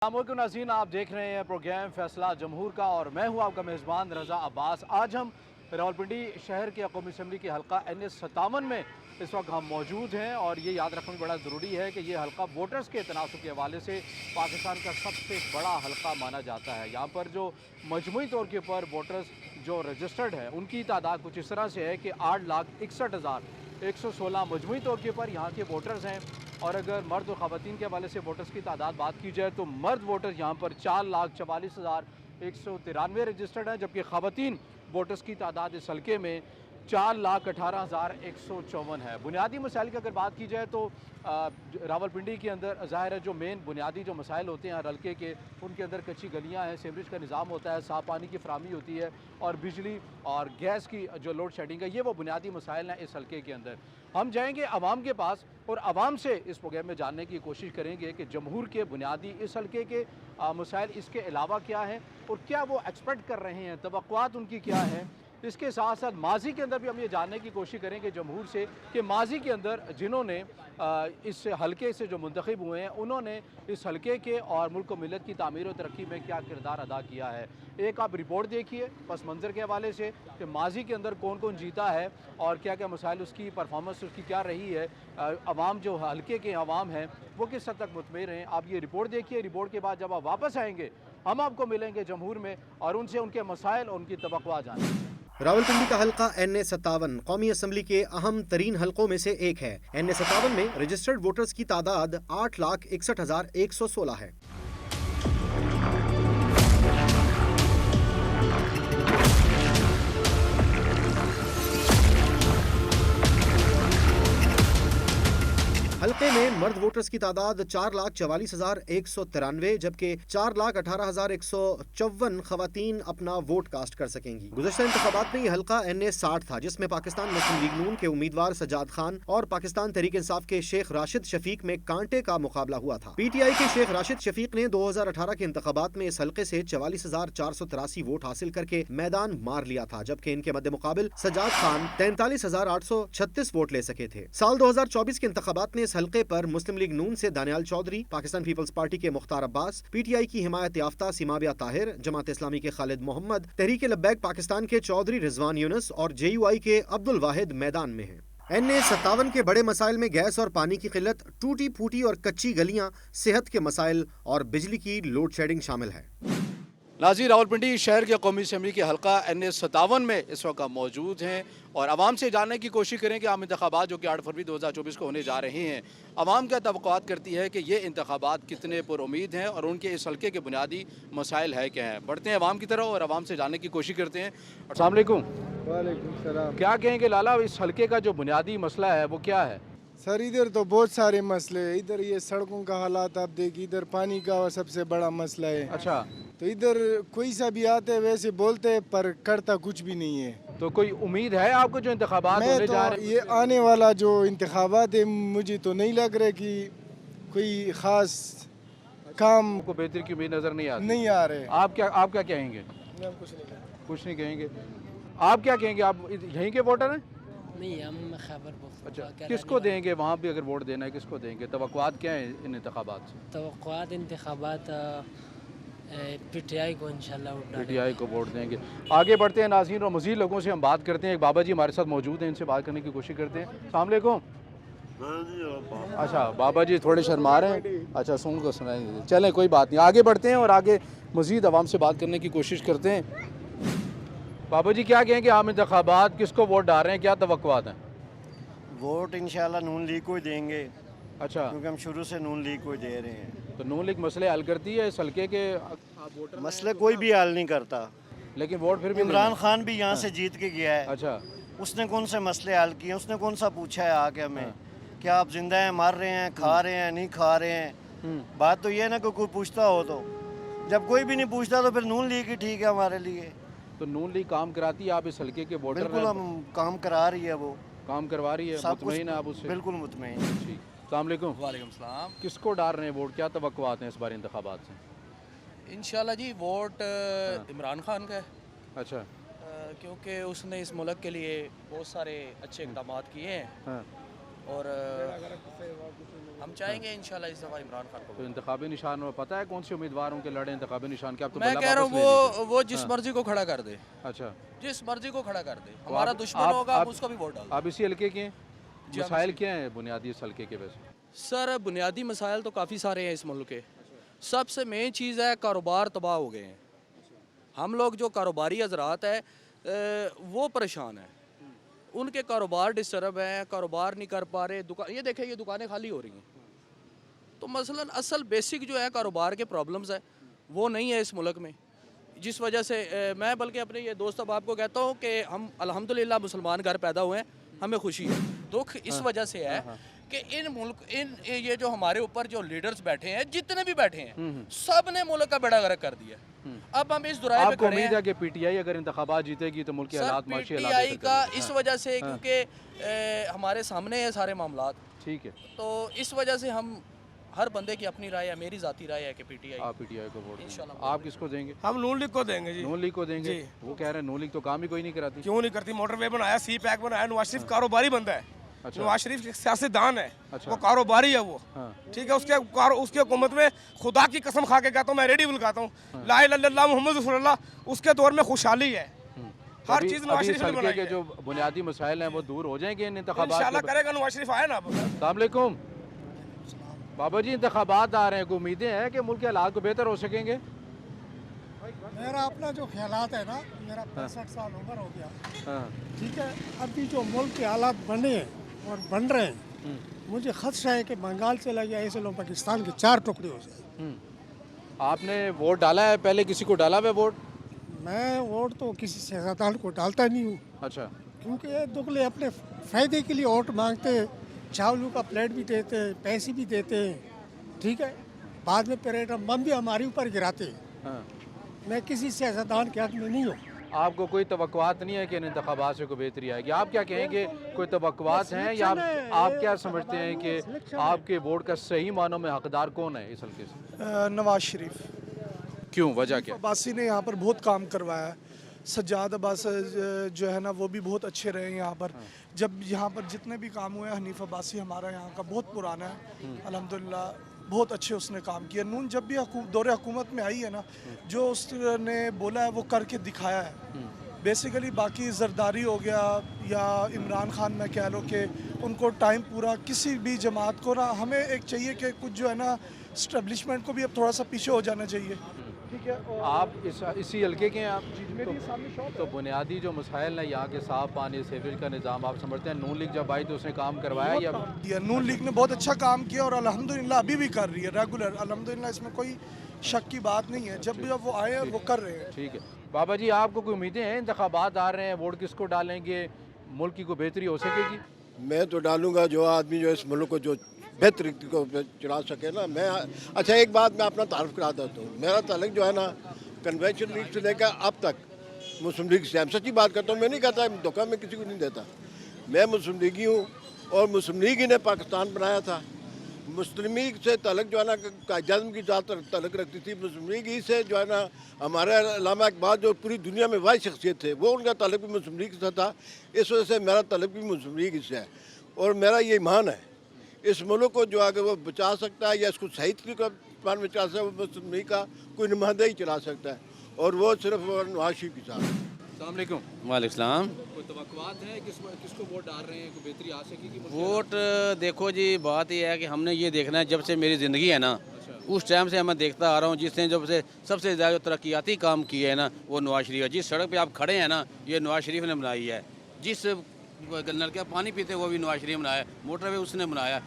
अस्सलामुअलैकुम नाज़रीन, आप देख रहे हैं प्रोग्राम फैसला जमहूर का और मैं हूं आपका मेज़बान रज़ा अब्बास। आज हम रावलपिंडी शहर के कौमी असम्बली की हल्का NS57 में इस वक्त हम मौजूद हैं और ये याद रखना बड़ा ज़रूरी है कि ये हल्का वोटर्स के तनासुब के हवाले से पाकिस्तान का सबसे बड़ा हल्का माना जाता है। यहाँ पर जो मजमूई तौर के ऊपर वोटर्स जो रजिस्टर्ड है उनकी तादाद कुछ इस तरह से है कि 8,61,116 मजमूई तौर के ऊपर यहाँ के वोटर्स हैं। और अगर मर्द और ख़वातीन के हवाले से वोटर्स की तादाद बात की जाए तो मर्द वोटर्स यहाँ पर 4,44,193 रजिस्टर्ड हैं, जबकि ख़वातीन वोटर्स की तादाद इस हल्के में 4,18,154 है। बुनियादी मसाइल की अगर बात की जाए तो रावलपिंडी के अंदर ज़ाहिर है जो मेन बुनियादी जो मसाइल होते हैं हल्के के, उनके अंदर कच्ची गलियाँ हैं, सीवरेज का निज़ाम होता है, साफ़ पानी की फराहमी होती है और बिजली और गैस की जो लोड शेडिंग है, ये वो बुनियादी मसाइल हैं इस हल्के के अंदर। हम जाएंगे आवाम के पास और आवाम से इस प्रोग्राम में जानने की कोशिश करेंगे कि जमहूर के बुनियादी इस हल्के के मसाइल इसके अलावा क्या हैं और क्या वो एक्सपेक्ट कर रहे हैं, तवक्कुआत उनकी क्या है। इसके साथ साथ माजी के अंदर भी हम ये जानने की कोशिश करेंगे जमहूर से कि माजी के अंदर जिन्होंने इस हल्के से जो मुंतखब हुए हैं उन्होंने इस हल्के के और मुल्क व मिलत की तामीर और तरक्की में क्या किरदार अदा किया है। एक आप रिपोर्ट देखिए पस मंज़र के हवाले से कि माजी के अंदर कौन कौन जीता है और क्या क्या मसाइल उसकी परफॉर्मेंस उसकी क्या रही है। अवाम जो हल्के के अवाम हैं वो किस हद तक मुतमईन हैं, आप ये रिपोर्ट देखिए। रिपोर्ट के बाद जब आप वापस आएंगे हम आपको मिलेंगे जमहूर में और उनसे उनके मसाइल और उनकी तवक्कुआत जानेंगे। रावलपिंडी का हल्का NS57 कौमी असम्बली के अहम तरीन हल्कों में से एक है। NS57 में रजिस्टर्ड वोटर्स की तादाद 8,61,116 है। हल्के में मर्द वोटर्स की तादाद 4,44,193 जबकि 4,18,154 खवातीन अपना वोट कास्ट कर सकेंगी। गुज़श्ता इंतखाबात में ये हल्का NS60 था, जिसमें पाकिस्तान मुस्लिम लीग नून के उम्मीदवार सज्जाद खान और पाकिस्तान तहरीक इंसाफ के शेख राशिद शफीक में कांटे का मुकाबला हुआ था। PTI के शेख राशिद शफीक ने 2018 के इंतखाबात में इस हल्के से 44,483 वोट हासिल करके मैदान मार लिया था, जबकि इनके मद्दे मुकाबिल सज्जाद खान 43,836 वोट ले सके थे। साल 2024 के इंतखाबात में इस हल्के पर मुस्लिम लीग नून से दानियाल चौधरी, पाकिस्तान पीपल्स पार्टी के मुख्तार अब्बास, PTI की हिमायत याफ्ता सिमाबिया ताहिर, जमात इस्लामी के खालिद मोहम्मद, तहरीक लब्बैक पाकिस्तान के चौधरी रिजवान यूनुस और JUI के अब्दुल वाहिद मैदान में हैं। NS57 के बड़े मसाइल में गैस और पानी की किल्लत, टूटी फूटी और कच्ची गलियां, सेहत के मसाइल और बिजली की लोड शेडिंग शामिल है। नाज़रीन, रावलपिंडी शहर के कौमी असम्बली के हल्का NS57 में इस वक्त मौजूद हैं और आवाम से जानने की कोशिश करें कि आम इंतखाबात जो कि 8 फरवरी 2024 को होने जा रहे हैं, आवाम क्या तवक्कुआत करती है कि ये इंतखाबात कितने पुरुमीद हैं और उनके इस हल्के के बुनियादी मसाइल है क्या हैं। बढ़ते हैं आवाम की तरफ और आवाम से जानने की कोशिश करते हैं। अस्सलाम वालेकुम। वालेकुम सलाम। क्या कहेंगे लाला, इस हल्के का जो बुनियादी मसला है वो क्या है? सर इधर तो बहुत सारे मसले हैं। इधर ये सड़कों का हालात आप देखिए, इधर पानी का सबसे बड़ा मसला है। अच्छा, तो इधर कोई सा भी आते हैं वैसे बोलते हैं पर करता कुछ भी नहीं है। तो कोई उम्मीद है आपको जो इंतखाबात होने जा रहे हैं? ये आने वाला जो इंतखाबात है मुझे तो नहीं लग रहा कि कोई खास काम को बेहतर की उम्मीद नजर नहीं आती। नहीं आ रहे। आप क्या कहेंगे? कुछ नहीं कहेंगे। आप क्या कहेंगे? आप यहीं के वोटर हैं? नहीं, हम खबर। अच्छा, किसको देंगे वहाँ भी अगर वोट देना है, किसको देंगे? तवक्कुआत क्या है इन इंतखाबात से? तवक्कुआत इंतखाबात PTI को इंशाल्लाह वोट डालेंगे। PTI को वोट देंगे। आगे बढ़ते हैं नाज़रीन और मज़ीद लोगों से हम बात करते हैं। एक बाबा जी हमारे साथ मौजूद हैं, इनसे बात करने की कोशिश करते हैं। अस्सलाम वालेकुम। अच्छा, बाबा जी थोड़े शर्मा रहे हैं। अच्छा, सुन को सुनाई दीजिए। चलें, कोई बात नहीं, आगे बढ़ते हैं और आगे मज़ीद आवाम से बात करने की कोशिश करते हैं। बाबा जी क्या कहेंगे, आम इंतखाबात किसको वोट डाल रहे हैं, क्या तवक्कुआत हैं? वोट इंशाल्लाह नून लीग को ही देंगे। अच्छा, क्योंकि हम शुरू से नून लीग को ही दे रहे हैं। तो नून लीग मसले हल करती है इस हल्के के? मसले कोई भी हल नहीं करता, लेकिन वोट फिर भी इमरान खान भी यहाँ से जीत के गया है। अच्छा, उसने कौन से मसले हल किए? उसने कौन सा पूछा है आके हमें क्या आप जिंदा हैं, मर रहे हैं, खा रहे हैं, नहीं खा रहे हैं? बात तो ये है ना कि कोई पूछता हो। तो जब कोई भी नहीं पूछता तो फिर नून लीग ही ठीक है हमारे लिए। तो नून लीग काम कराती है, आप इस हल्के के वोटर? बिल्कुल, हम काम करा रही है, वो काम करवा रही है, मुतमईन है आप उससे? बिल्कुल मुतमईन। ठीक। अस्सलाम वालेकुम। वालेकुम सलाम। किसको डाल रहे हैं वोट, क्या तवक्कुआत हैं इस बार इंतखाबात से? इंशाल्लाह जी वोट इमरान खान का है। अच्छा, क्योंकि उसने इस मुल्क के लिए बहुत सारे अच्छे इक़दाम किए हैं हाँ। اور ہم چاہیں گے انشاءاللہ اس دفعہ عمران خان کو. تو انتخابی نشان میں پتہ ہے کون سے امیدوار ہوں کے لڑے انتخابی نشان کے؟ اب تو میں بلّہ کہہ رہا واپس لے لیجیے. ہوں وہ جس مرضی کو کھڑا کر دے, اچھا, جس مرضی کو کھڑا کر دے, ہمارا دشمن ہوگا ہم اس کو بھی ووٹ ڈال دیں. آپ اسی حلقے کے ہیں؟ مسائل کیا ہیں بنیادی اس حلقے کے ویسے؟ سر بنیادی مسائل تو کافی سارے ہیں اس ملک کے. سب سے مین چیز ہے کاروبار تباہ ہو گئے ہیں. ہم لوگ جو کاروباری حضرات ہیں وہ پریشان ہیں, ان کے کاروبار ڈسٹرب ہیں, کاروبار نہیں کر پا رہے. یہ دیکھیں یہ دکانیں خالی ہو رہی ہیں. تو مثلا اصل بیسک جو ہے کاروبار کے پرابلمز ہیں وہ نہیں ہے اس ملک میں, جس وجہ سے میں بلکہ اپنے یہ دوست اب آپ کو کہتا ہوں کہ ہم الحمدللہ مسلمان گھر پیدا ہوئے ہیں, ہمیں خوشی ہے. دکھ اس وجہ سے ہے کہ یہ جو ہمارے اوپر جو لیڈرز بیٹھے ہیں, جتنے بھی بیٹھے ہیں, سب نے ملک کا بیڑا غرق کر دیا. اب ہم اس دورائے پہ آپ کو کھڑے ہیں. امید ہے کہ پی ٹی آئی اگر انتخابات جیتے گی تو ملک کے حالات معاشی پی حالات ٹی آئی بہتر کا کریں گے؟ اس وجہ سے کیونکہ ہمارے سامنے ہیں سارے معاملات, ٹھیک ہے, تو اس وجہ سے ہم ہر بندے کی اپنی رائے ہے. میری ذاتی رائے ہے کہ پی ٹی آئی. آپ پی ٹی آئی کو ووٹ دیں گے. آپ کس کو دیں گے؟ ہم نون لیگ کو دیں گے جی. نون لیگ کو دیں گے. وہ کہہ رہے ہیں نون لیگ تو کام ہی کوئی نہیں کراتی. کیوں نہیں کرتی؟ موٹر وے بنایا, سی پیک بنایا. نواز شریف کاروباری بندہ ہے. نواز شریف ایک سیاستدان ہے, وہ کاروباری ہے. وہ ٹھیک ہے, اس کی حکومت میں خدا کی قسم کھا کے کہتا ہوں, میں ریڈیو لگاتا ہوں, لا الہ الا اللہ محمد رسول اللہ. اس کے دور میں خوشحالی ہے, ہر چیز نواز شریف نے بنائی کے ہے. جو بنیادی مسائل ہیں وہ دور ہو جائیں گے ان انتخابات انشاءاللہ کرے گا نواز شریف. آئے نا. السلام علیکم بابا جی, انتخابات آ رہے ہیں, کوئی امیدیں ہیں کہ ملک کے حالات کو بہتر ہو سکیں گے؟ میرا اپنا جو خیالات ہے نا, میرا 65 سال عمر ہو گیا, ٹھیک ہے. ابھی جو ملک کے حالات بنے ہیں اور بن رہے ہیں, مجھے خدشہ ہے کہ بنگال چلا گیا ایسے لوگ پاکستان کے 4 ٹکڑے ہو جائیں. آپ نے ووٹ ڈالا ہے پہلے, کسی کو ڈالا ہے ووٹ؟ میں ووٹ تو کسی سیاستدان کو ڈالتا نہیں ہوں. اچھا, کیونکہ یہ دگلے اپنے فائدے کے لیے ووٹ مانگتے ہیں, چاولوں کا پلیٹ بھی دیتے ہیں, پیسے بھی دیتے ہیں, ٹھیک ہے. بعد میں پیریڈم بم بھی ہمارے اوپر گراتے ہیں. میں کسی سیاستدان کے حق میں نہیں ہوں. آپ کو کوئی توقعات نہیں ہے کہ ان انتخابات سے کوئی بہتری آئے گی؟ آپ کیا کہیں گے, کوئی توقعات ہیں یا آپ کیا سمجھتے ہیں کہ آپ کے ووٹ کا صحیح معنوں میں حقدار کون ہے اس حلقے سے؟ نواز شریف. کیوں, وجہ کیا؟ عباسی نے یہاں پر بہت کام کروایا ہے. سجاد عباس جو ہے نا وہ بھی بہت اچھے رہے ہیں یہاں پر. جب یہاں پر جتنے بھی کام ہوئے, حنیف عباسی ہمارا یہاں کا بہت پرانا ہے, الحمدللہ بہت اچھے اس نے کام کیا. نون جب بھی دور حکومت میں آئی ہے نا, جو اس نے بولا ہے وہ کر کے دکھایا ہے. بیسیکلی باقی زرداری ہو گیا یا عمران خان میں کہہ لو کہ ان کو ٹائم پورا کسی بھی جماعت کو نا, ہمیں ایک چاہیے کہ کچھ جو ہے نا اسٹیبلشمنٹ کو بھی اب تھوڑا سا پیچھے ہو جانا چاہیے. ٹھیک ہے, آپ اسی حلقے کے ہیں آپ؟ تو بنیادی جو مسائل ہیں یہاں کے صاف پانی, سیوریج کا نظام, آپ سمجھتے ہیں نون لیگ جب آئی تو اس نے کام کروایا یا؟ نون لیگ نے بہت اچھا کام کیا اور الحمدللہ ابھی بھی کر رہی ہے ریگولر. الحمدللہ اس میں کوئی شک کی بات نہیں ہے. جب بھی اب وہ آئے وہ کر رہے ہیں. ٹھیک ہے بابا جی, آپ کو کوئی امیدیں ہیں انتخابات آ رہے ہیں, ووٹ کس کو ڈالیں گے, ملک کی کوئی بہتری ہو سکے گی؟ میں تو ڈالوں گا جو آدمی جو اس ملک کو جو بہتر کو چلا سکے نا. میں اچھا ایک بات میں اپنا تعارف کرا دیتا ہوں. میرا تعلق جو ہے نا کنونشن لیگ سے لے کر اب تک مسلم لیگ سے, ہم سچی بات کرتا ہوں, میں نہیں کہتا دھوکہ میں کسی کو نہیں دیتا. میں مسلم لیگی ہوں اور مسلم لیگ ہی نے پاکستان بنایا تھا. مسلم لیگ سے تعلق جو ہے نا قائد-اعظم کی ذات تعلق رکھتی تھی. مسلم لیگ ہی سے جو ہے نا ہمارے علامہ اقبال جو پوری دنیا میں واحد شخصیت تھے, وہ ان کا تعلق بھی مسلم لیگ سے تھا. اس وجہ سے میرا تعلق بھی مسلم لیگ سے ہے. اور میرا یہ ایمان ہے اس ملک کو جو اگر وہ بچا سکتا ہے یا اس کو صحیح طریقے پر بچا سکتا ہے, وہ مسلم لیگ کا کوئی نمائندہ ہی چلا سکتا ہے, اور وہ صرف نواز شریف کے ساتھ. السلام علیکم. وعلیکم السلام. کوئی توقعات ہیں کس کو ووٹ ڈال رہے ہیں, کوئی بہتری آ سکے گی؟ ووٹ دیکھو جی, بات یہ ہے کہ ہم نے یہ دیکھنا ہے, جب سے میری زندگی ہے نا اس ٹائم سے میں دیکھتا آ رہا ہوں, جس نے جب سے سب سے زیادہ ترقیاتی کام کیے ہیں نا وہ نواز شریف ہے. جس سڑک پہ آپ کھڑے ہیں نا یہ نواز شریف نے بنائی ہے. جس نلکے پانی پیتے وہ بھی نواز شریف بنایا, موٹر وے اس نے بنایا.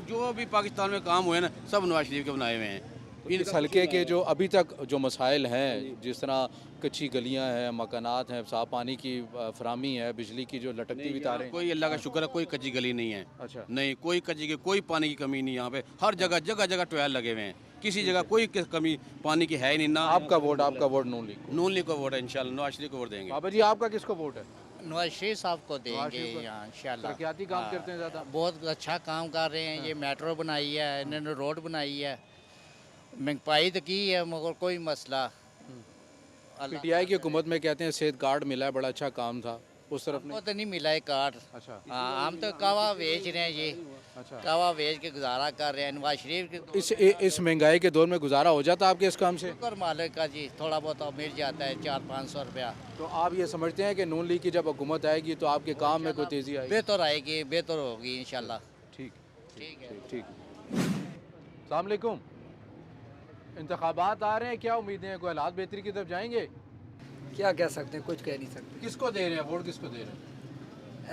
جو بھی پاکستان میں کام ہوئے نا سب نواز شریف کے بنائے ہوئے ہیں. اس حلقے کے جو ابھی تک جو مسائل ہیں, جس طرح کچی گلیاں ہیں, مکانات ہیں, صاف پانی کی فراہمی ہے, بجلی کی جو لٹکتی ہوئی تاریں, کوئی اللہ کا شکر ہے کوئی کچی گلی نہیں ہے. اچھا, نہیں کوئی کچی کی, کوئی پانی کی کمی نہیں. یہاں پہ ہر جگہ جگہ جگہ ٹویل لگے ہوئے ہیں, کسی جگہ کوئی کمی پانی کی ہے ہی نہیں. آپ کا ووٹ نون لیگ؟ نون لیگ کو ووٹ ہے, انشاءاللہ نواز شریف کو ووٹ دیں گے. بابا جی آپ کا کس کو ووٹ ہے؟ نواز شریف صاحب کو دیں گے انشاءاللہ. ترقیاتی کام کرتے ہیں زیادہ, بہت اچھا کام کر رہے ہیں. یہ میٹرو بنائی ہے, انہوں نے روڈ بنائی ہے, مہنگائی تو کی ہے مگر کوئی مسئلہ. پی ٹی آئی کی حکومت میں کہتے ہیں صحت کارڈ ملا ہے, بڑا اچھا کام تھا. उस तरफ वो नहीं? तो नहीं मिला है कार्ड। अच्छा हाँ, हम तो कहवा बेच रहे हैं जी, अच्छा। कहवा बेच के गुजारा कर रहे हैं। नवाज शरीफ के इस महंगाई के दौर में गुजारा हो जाता आपके इस काम से? शुक्र मालिक का जी, थोड़ा बहुत अब मिल जाता है 400-500 रुपया। तो आप ये समझते हैं कि नून लीग की जब हुकूमत आएगी तो आपके काम में कोई तेज़ी आएगी? बेहतर आएगी, बेहतर होगी इंशाल्लाह। ठीक ठीक है। ठीक। अस्सलाम वालेकुम। इंतखाबात आ रहे हैं, क्या उम्मीदें हैं? कोई हालात बेहतरी की तरफ जाएंगे? क्या कह सकते हैं, कुछ कह नहीं सकते। किसको दे रहे हैं वोट, किसको दे रहे हैं?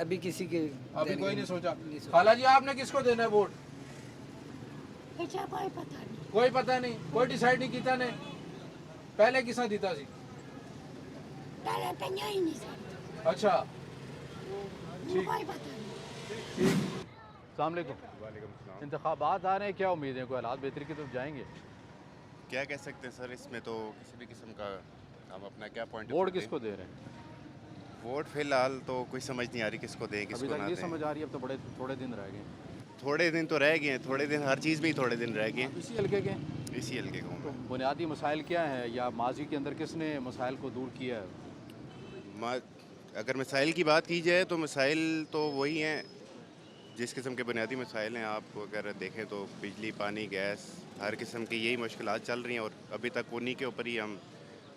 अभी किसी के अभी कोई नहीं सोचा। खाला जी आपने किसको देना है वोट? कोई पता नहीं, कोई पता नहीं, कोई डिसाइड नहीं किया ने पहले किसा दिता सी? पहले तो ही नहीं सकता, अच्छा ठीक कोई पता नहीं। ठीक। अस्सलाम वालेकुम। इंतखाबात आ रहे हैं, क्या उम्मीद है? कोई हालात बेहतरी की तरफ जाएंगे? क्या कह सकते हैं सर, इसमें तो किसी भी किस्म का हम अपना क्या पॉइंट वोट किसको दे रहे हैं? वोट फिलहाल तो कोई समझ नहीं आ रही किसको दें अभी किसको तक ना ये दें। समझ आ रही है, अब तो बड़े थोड़े दिन रह गए। थोड़े दिन तो रह गए हैं, थोड़े दिन हर चीज़ में ही थोड़े दिन रह गए हैं। इसी हल्के के इसी हल्के को तो बुनियादी मसाइल क्या हैं, या माजी के अंदर किसने मसाइल को दूर किया है? अगर मसाइल की बात की जाए तो मसाइल तो वही हैं जिस किस्म के बुनियादी मसाइल हैं। आप अगर देखें तो बिजली, पानी, गैस, हर किस्म की यही मुश्किलात चल रही हैं और अभी तक उन्हीं के ऊपर ही हम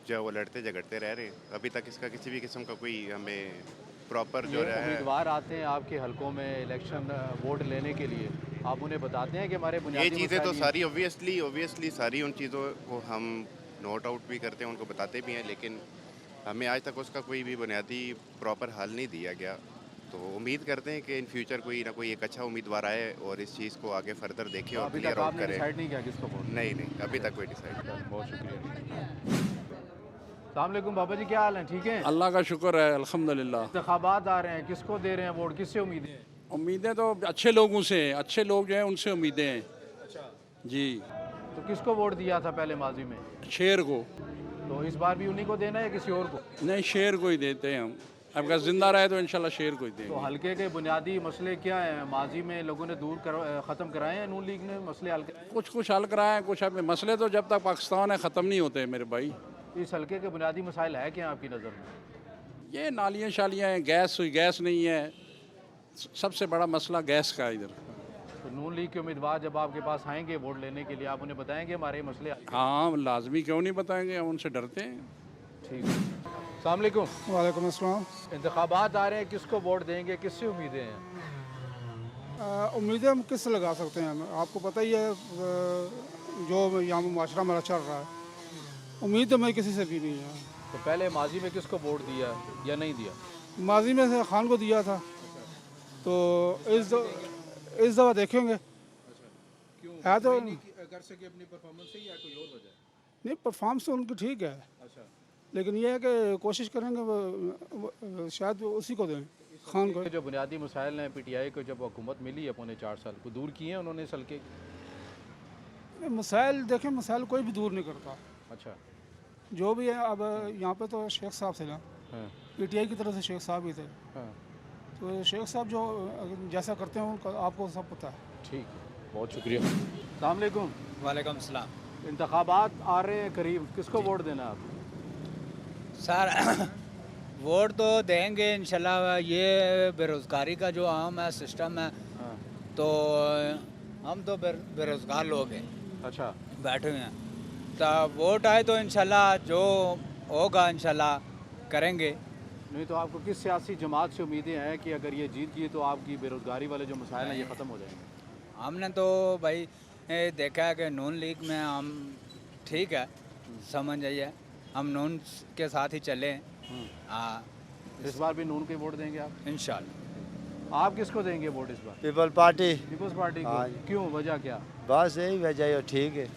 जो है वो लड़ते झगड़ते रह रहे हैं। अभी तक इसका किसी भी किस्म का कोई हमें प्रॉपर जो है उम्मीदवार आते हैं आपके हलकों में इलेक्शन वोट लेने के लिए, आप उन्हें बताते हैं कि हमारे ये बुनियादी चीज़ें तो मसाइल सारी ऑब्वियसली सारी उन चीज़ों को हम नोट आउट भी करते हैं, उनको बताते भी हैं, लेकिन हमें आज तक उसका कोई भी बुनियादी प्रॉपर हल नहीं दिया गया। तो उम्मीद करते हैं कि इन फ्यूचर कोई ना कोई एक अच्छा उम्मीदवार आए और इस चीज़ को आगे फर्दर देखे और अभी क्लियर तक आउट आपने करे। डिसाइड नहीं किया किसको वोट? नहीं, अभी तक कोई डिसाइड। बहुत शुक्रिया। अस्सलाम वालेकुम बाबा जी, क्या हाल है? ठीक है, अल्लाह का शुक्र है, अल्हम्दुलिल्लाह। इंतखाबात आ रहे हैं, किसको दे रहे हैं वोट, किससे उम्मीदें हैं? उम्मीदें तो अच्छे लोगों से हैं, अच्छे लोग जो हैं उनसे उम्मीदें हैं। अच्छा, जी। तो किसको वोट दिया था पहले माजी में? शेर को। तो इस बार भी उन्हीं को देना है, किसी और को? नहीं, शेर को ही देते हैं हम। अब अगर जिंदा रहे तो इंशाल्लाह शेर को ही तो देंगे। हल्के के बुनियादी मसले क्या हैं? माजी में लोगों ने ख़त्म कराए हैं, नून लीग ने मसले हल कराए? कुछ हल कराएं, कुछ अब मसले तो जब तक पाकिस्तान है ख़त्म नहीं होते मेरे भाई। इस हल्के के बुनियादी मसाइल है क्या आपकी नज़र में? ये नालियाँ शालियाँ हैं, गैस नहीं है, सबसे बड़ा मसला गैस का इधर। तो नून लीग के उम्मीदवार जब आपके पास आएंगे वोट लेने के लिए, आप उन्हें बताएंगे हमारे मसले? हाँ, लाजमी, क्यों नहीं बताएंगे, हम उनसे डरते हैं। ठीक है। अस्सलाम वालेकुम। वालेकुम अस्सलाम। इंतखाबात आ रहे हैं, किसको वोट देंगे, किससे उम्मीदें हैं? उम्मीदें हम किससे लगा सकते हैं? आपको पता ही है जो यहाँ माशरा हमारा चल रहा है, उम्मीद तो मैं किसी से भी नहीं है। तो पहले माजी में किसको वोट दिया या नहीं दिया? माजी में से खान को दिया था, तो इस दफ़ा देखेंगे। है तो कर सके अपनी परफॉर्मेंस से, या कोई और वजह? नहीं, परफॉर्मेंस तो उनकी ठीक है, अच्छा, लेकिन ये है कि कोशिश करेंगे शायद उसी को दें, खान को। जो बुनियादी मसाइल हैं PTI को जब हुकूमत मिली है पौने 4 साल को, दूर किए हैं उन्होंने इस हल्के? मसाइल देखें, मसाइल कोई भी दूर नहीं करता। अच्छा, जो भी है, अब यहाँ पे तो शेख साहब थे ना, हाँ, PTI की तरफ से शेख साहब ही थे, हाँ, तो शेख साहब जो जैसा करते हैं उनका आपको सब पता है। ठीक है, बहुत शुक्रिया। अस्सलाम वालेकुम। वालेकुम सलाम। इंतखाबात आ रहे हैं करीब, किसको वोट देना है आप? सर वोट तो देंगे इंशाल्लाह। ये बेरोज़गारी का जो आम है सिस्टम है, हाँ, तो हम तो बेरोज़गार लोग हैं, अच्छा, बैठे हुए हैं। तो वोट आए तो इंशाल्लाह जो होगा इंशाल्लाह करेंगे। नहीं तो आपको किस सियासी जमात से उम्मीदें हैं कि अगर ये जीत गई तो आपकी बेरोज़गारी वाले जो मसाइल हैं ये ख़त्म हो जाएंगे? हमने तो भाई देखा है कि नून लीग में हम ठीक है, समझ आइए, हम नून के साथ ही चले। हाँ, इस बार भी नून के वोट देंगे आप? इंशाल्लाह। आप किसको देंगे वोट इस बार? पीपल पार्टी। पीपल्स पार्टी को? क्यों, वजह क्या? बस यही वजह है, ठीक है।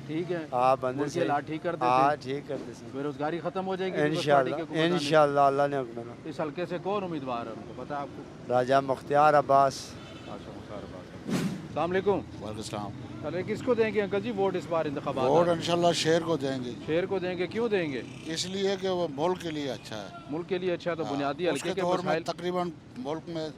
ठीक है, हाँ, बंदे मुल्क की हालात ठीक कर देते हाँ, हैं, ठीक कर देते बेरोज़गारी ख़त्म हो जाएगी पीपल्स पार्टी के हुकूमत आने से। इंशाल्लाह अल्लाह ने हुक्म है। इस हल्के से कौन उम्मीदवार है, उनको पता है आपको? राजा मुख्तियार अब्बास। अच्छा, मुख्तार अब्बास। अस्सलाम वालेकुम। वालेकुम। चले, किसको देंगे अंकल जी वोट इस बार इंतखाबात? वोट इंशाल्लाह शेर को देंगे। शेर को देंगे, क्यों देंगे? इसलिए कि वो मुल्क के लिए अच्छा है। मुल्क के लिए अच्छा है, तो बुनियादी हल्के के दौर में मसाइल तकरीबन मुल्क में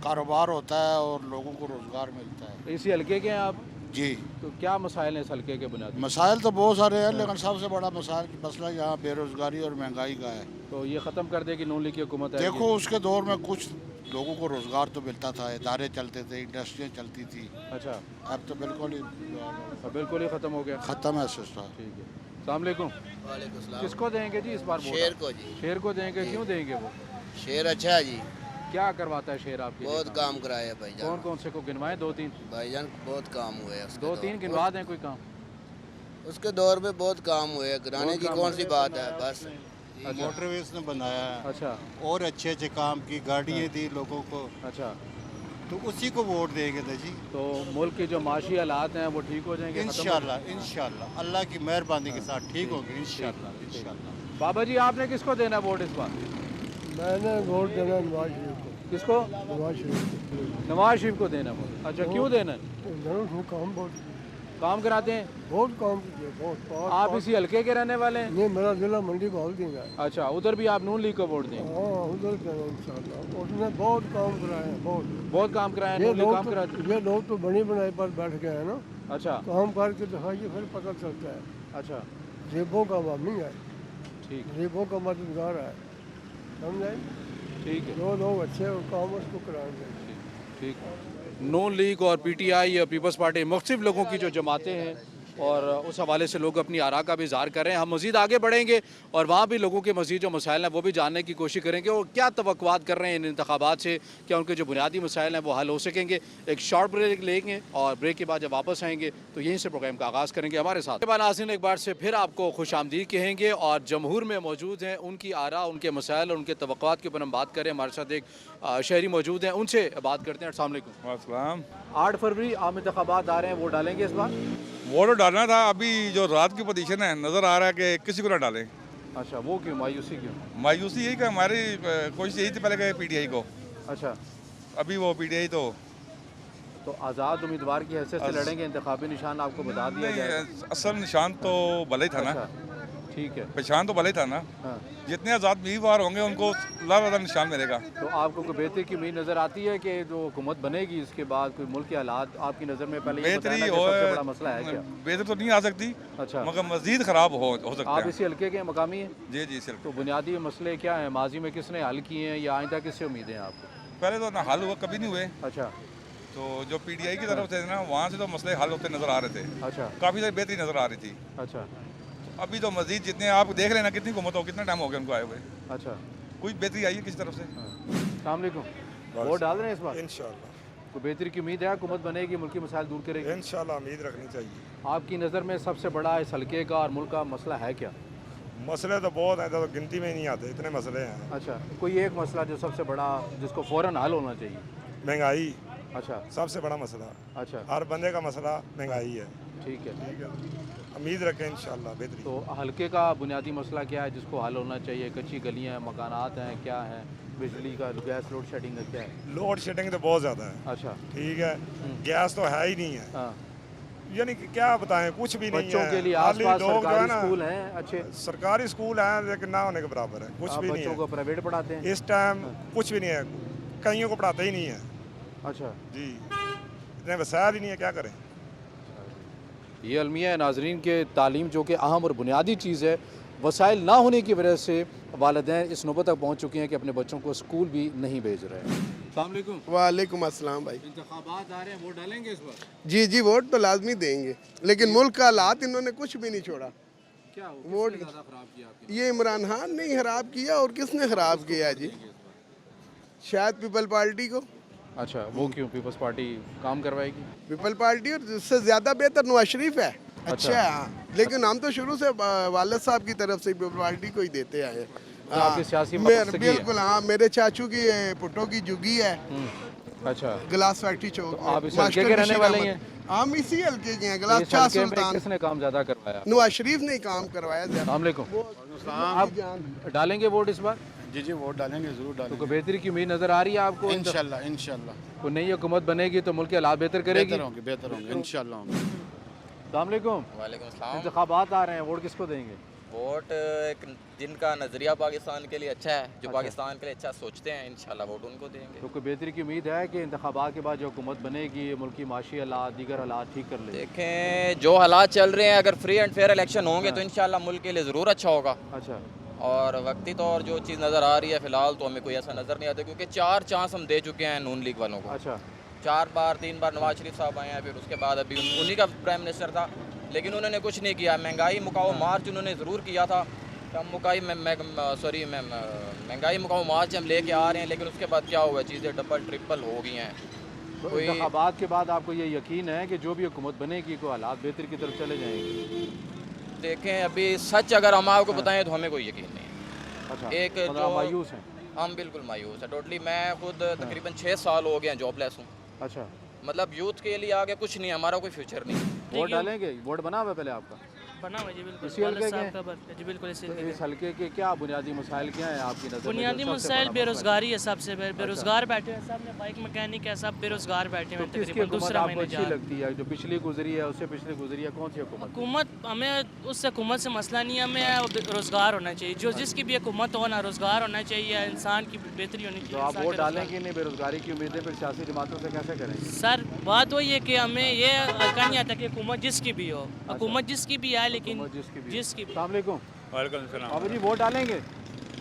कारोबार होता है और लोगों को रोजगार मिलता है। इसी हल्के के हैं आप? जी। तो क्या मसाइल हैं इस हल्के के बुनियादी? मसाइल तो बहुत सारे हैं, लेकिन सबसे बड़ा मसला यहाँ बेरोज़गारी और महंगाई का है। तो ये ख़त्म कर देगी नून लीग की हुकूमत है? देखो, उसके दौर में कुछ लोगों को रोज़गार तो मिलता था, इदारे चलते थे, इंडस्ट्रियाँ चलती थी। अच्छा, अब तो बिल्कुल ही ख़त्म हो गया। ख़त्म है सिस्टम। ठीक है, अस्सलाम वालेकुम। किसको देंगे जी इस बार वोट? शेर को जी। शेर को देंगे, क्यों देंगे वो? शेर अच्छा है जी, क्या करवाता है शेर आपके? बहुत काम कराया है भाईजान। कौन कौन से को गिनवाएं? 2-3 भाईजान बहुत काम हुए हैं उसके 2-3 दौर- गिनवा दें कोई काम। उसके दौर में बहुत काम हुए हैं, गिनाने बहुत की काम कौन हुए। सी बात है बस। मोटरवेज ने बनाया है। अच्छा, और अच्छे अच्छे काम की गाड़ियाँ दी लोगों को। अच्छा, तो उसी को वोट देंगे ना जी। तो मुल्क के जो माशी हालात हैं वो ठीक हो जाएंगे? खत्म हो इंशाल्लाह इंशाल्लाह अल्लाह की मेहरबानी के साथ ठीक होगी इंशाल्लाह इंशाल्लाह। बाबा जी, आपने किसको देना वोट इस बार? मैंने वोट देना नवाज शरीफ को। किसको? नवाज शरीफ को। नवाज शरीफ को देना वोट। अच्छा, क्यों देना है? जरूर काम बहुत काम कराते हैं? बहुत काम किए, बहुत। आप इसी हल्के के रहने वाले हैं? नहीं, मेरा जिला मंडी बहाल देगा। अच्छा, उधर भी आप नून लीग को वोट देंगे? हाँ, उधर देना इंशाल्लाह। उसने बहुत काम कराए हैं, बहुत काम कराए हैं। ये नून लीग लोग काम तो- कराते ये लोग तो बनी बनाई पर बैठ गए हैं ना। अच्छा, काम करके दिखाइए, फिर पता चलता है। अच्छा, गरीबों का अवामी है, ठीक, गरीबों का मददगार है, समझे? ठीक है, जो लोग अच्छे हैं, काम उसको कराएंगे। ठीक। नून लीग और पीटीआई और पीपल्स पार्टी मुख्तलिफ लोगों की जो जमातें हैं और उस हवाले से लोग अपनी आरा का भी इज़हार कर रहे हैं। हम मज़ीद आगे बढ़ेंगे और वहाँ भी लोगों के मज़ीद जो मसाइल हैं वो भी जानने की कोशिश करेंगे और क्या तवक्कुआत कर रहे हैं इन इंतखाबात से, क्या उनके जो बुनियादी मसाइल हैं वो हल हो सकेंगे। एक शॉर्ट ब्रेक लेंगे और ब्रेक के बाद जब वापस आएंगे तो यहीं से प्रोग्राम का आगाज़ करेंगे हमारे साथ। नाज़रीन, एक बार से फिर आपको खुश आमदीद कहेंगे और जमहूर में मौजूद हैं, उनकी आरा, उनके मसाइल और उनके तवक्कुआत के ऊपर हम बात करें। हमारे साथ एक शहरी मौजूद हैं, उनसे बात करते हैं। अस्सलाम वालेकुम। 8 फरवरी आम इंतखाबात आ रहे हैं, वोट डालेंगे इस बार? वोट डालना था, अभी जो रात की पोजीशन है नज़र आ रहा है कि किसी को ना डालें। अच्छा, वो क्यों? मायूसी क्यों? मायूसी यही कि हमारी कोशिश यही थी पहले कि पीटीआई को। अच्छा, अभी वो पीटीआई तो आज़ाद उम्मीदवार की हैसियत से लड़ेंगे, इंतखाबी निशान आपको बता दिया जाए? असल निशान तो भले ही था ना। ठीक है, पहचान तो भले ही था ना। हाँ। जितने आज़ाद उम्मीदवार होंगे उनको ज़्यादा निशान मिलेगा। तो आपको कोई बेहतरी की उम्मीद नज़र आती है कि जो हुकूमत बनेगी इसके बाद कोई मुल्क के हालात आपकी नज़र में? पहले ये बताना कि सबसे बड़ा मसला है क्या? बेहतर तो नहीं आ सकती, अच्छा, मगर मजीद ख़राब हो सकता आप है। इसी हल्के के मकामी हैं? जी जी सर। तो बुनियादी मसले क्या हैं? माजी में किसने हल किए हैं या आइंदा किससे उम्मीदें हैं आपको? पहले तो ना हल हुआ, कभी नहीं हुए। अच्छा, तो जो पीटीआई की तरफ से ना वहाँ से तो मसले हल होते नज़र आ रहे थे। अच्छा, काफ़ी सारी बेहतरी नज़र आ रही थी। अच्छा, अभी तो मजीद जितने आप देख रहे हैं ना, कितनी हुकूमत हो, कितना टाइम हो गया उनको आए हुए। अच्छा, कोई बेहतरी आई है किसी तरफ से? अस्सलाम वालेकुम। वोट डाल रहे हैं इस बार? इंशाल्लाह। कोई बेहतरी की उम्मीद है? हुकूमत बनेगी, मुल्क की मसाइल दूर करेगी? इंशाल्लाह उम्मीद रखनी चाहिए। आपकी नज़र में सबसे बड़ा इस हल्के का और मुल्क का मसला है क्या? मसले तो बहुत हैं, तो गिनती में ही नहीं आते, इतने मसले हैं। अच्छा, कोई एक मसला जो सबसे बड़ा, जिसको फ़ौरन हल होना चाहिए? महंगाई अच्छा, सबसे बड़ा मसला। अच्छा, हर बंदे का मसला महंगाई है। ठीक है। उम्मीद रखें इंशाल्लाह बेहतरी। तो हल्के का बुनियादी मसला क्या है जिसको हल होना चाहिए? कच्ची गलियाँ हैं, मकानात हैं, क्या है? बिजली का, गैस लोड शेडिंग का क्या है? लोड शेडिंग तो बहुत ज़्यादा है। अच्छा, ठीक है, गैस तो है ही नहीं है। हाँ, यानी कि क्या बताएं, कुछ भी नहीं है। बच्चों के लिए खाली आसपास लोग जो है सरकारी ना, स्कूल हैं अच्छे? सरकारी स्कूल हैं लेकिन ना होने के बराबर है, कुछ आप भी नहीं बच्चों है। को प्राइवेट पढ़ाते हैं? इस टाइम कुछ भी नहीं है, कईयों को पढ़ाते ही नहीं है। अच्छा जी, इतने वसाइल ही नहीं है, क्या करें। ये अलमिया है नाजरीन के तालीम जो कि अहम और बुनियादी चीज़ है, वसाइल ना होने की वजह से वालिदैन इस नौबत तक पहुँच चुके हैं कि अपने बच्चों को स्कूल भी नहीं भेज रहे हैं। अस्सलाम वालेकुम। वालेकुम अस्सलाम भाई। इंतखाबात आ रहे हैं, वोट डालेंगे इस बार? जी जी, वोट तो लाजमी देंगे, लेकिन मुल्क का हालात इन्होंने कुछ भी नहीं छोड़ा। क्या वोट ज़्यादा ख़राब किया आपके? ये इमरान खान ने ही खराब किया, और किसने खराब किया जी? शायद पीपल पार्टी को। अच्छा, वो क्यों? पीपल्स पार्टी काम करवाएगी? पीपल पार्टी और जिससे ज़्यादा बेहतर नवाज शरीफ है। अच्छा है, हाँ, लेकिन हम तो शुरू से वालिद साहब की तरफ से पीपल पार्टी को ही देते आए हैं। आपकी सियासी मकसद है? बिल्कुल हाँ, मेरे चाचू की पुटो की जुगी है। अच्छा, गिलास फैक्ट्री चौक। तो आप इस हल्के के रहने वाले हैं? हम इसी हल्के के हैं, गिलास इस शाह हल्के में सुल्तान। किसने काम ज़्यादा करवाया? नवाज शरीफ ने ही काम करवाया। अस्सलाम वालेकुम। आप डालेंगे वोट इस बार? जी जी, वोट डालेंगे, ज़रूर तो डालेंगे। कोई बेहतरी की उम्मीद नज़र आ रही है आपको? इंशाल्लाह इंशाल्लाह कोई नई हुकूमत बनेगी तो मुल्क के हालात बेहतर करेगी? बेहतर होंगे इंशाल्लाह। अस्सलाम वालेकुम। वालेकुम अस्सलाम। इंतखाबात आ रहे हैं, वोट किसको देंगे? वोट एक जिनका नज़रिया पाकिस्तान के लिए अच्छा है, जो पाकिस्तान के लिए अच्छा सोचते हैं, इंशाल्लाह वोट उनको देंगे। तो कोई बेहतरी की उम्मीद है कि इंतखाबात के बाद जो हुकूमत बनेगी मुल्क की माशी हालात दीगर हालात ठीक कर ले? देखें जो हालात चल रहे हैं, अगर फ्री एंड फेयर इलेक्शन होंगे तो इंशाल्लाह मुल्क के लिए ज़रूर अच्छा होगा। अच्छा। और वक्ती तौर जो चीज़ नज़र आ रही है फ़िलहाल तो हमें कोई ऐसा नज़र नहीं आता, क्योंकि 4 चांस हम दे चुके हैं नून लीग वालों को। अच्छा। 3 बार नवाज शरीफ साहब आए हैं, फिर उसके बाद अभी उन्हीं का प्राइम मिनिस्टर था, लेकिन उन्होंने कुछ नहीं किया। महंगाई मुकाओ मार्च उन्होंने ज़रूर किया था, महंगाई मुकाओ मार्च हम लेके आ रहे हैं, लेकिन उसके बाद क्या हुआ, चीज़ें डबल ट्रिपल हो गई हैं। तो इंतखाबात के बाद आपको ये यकीन है कि जो भी हुकूमत बनेगी को हालात बेहतर की तरफ चले जाएंगे? देखें अभी सच अगर हम आपको बताएं तो हमें कोई यकीन नहीं है। अच्छा। एक जो मायूस हैं? हम बिल्कुल मायूस है टोटली। मैं खुद तकरीबन 6 साल हो गए हैं जॉबलेस हूँ। अच्छा। मतलब यूथ के लिए आगे कुछ नहीं है, हमारा कोई फ्यूचर नहीं। वोट डालेंगे? वोट बना हुआ पहले आपका? बना हुआ जी, बिल्कुल। इसी हल्के के? जी बिल्कुल इसी हल्के के। इस हल्के के क्या बुनियादी मसाइल क्या हैं आपकी नज़र में? बुनियादी मसाइल बेरोजगारी है सबसे। बेरोजगार बैठे हैं सब, बाइक मैकेनिक है सब बेरोजगार बैठे हैं। तकरीबन दूसरा महीना अच्छी लगती है जो पिछली गुजरी है, उससे पिछली गुजरी है, कौन सी हुकूमत? हमें उस हुकूमत से मसला नहीं है, हमें रोज़गार होना चाहिए। जो जिसकी भी हुकूमत हो ना, रोज़गार होना चाहिए, इंसान की बेहतरी होनी चाहिए। तो आप वोट डालेंगे नहीं, बेरोजगारी की उम्मीदें फिर सियासी जमातों से कैसे करें? सर बात वही है कि हमें ये हल्का नहीं आता कि हुकूमत जिसकी भी हो, हुकूमत जिसकी भी आए, लेकिन जिसकी। अस्सलाम वालेकुम। वालेकुम सलाम। बाबू जी वोट डालेंगे?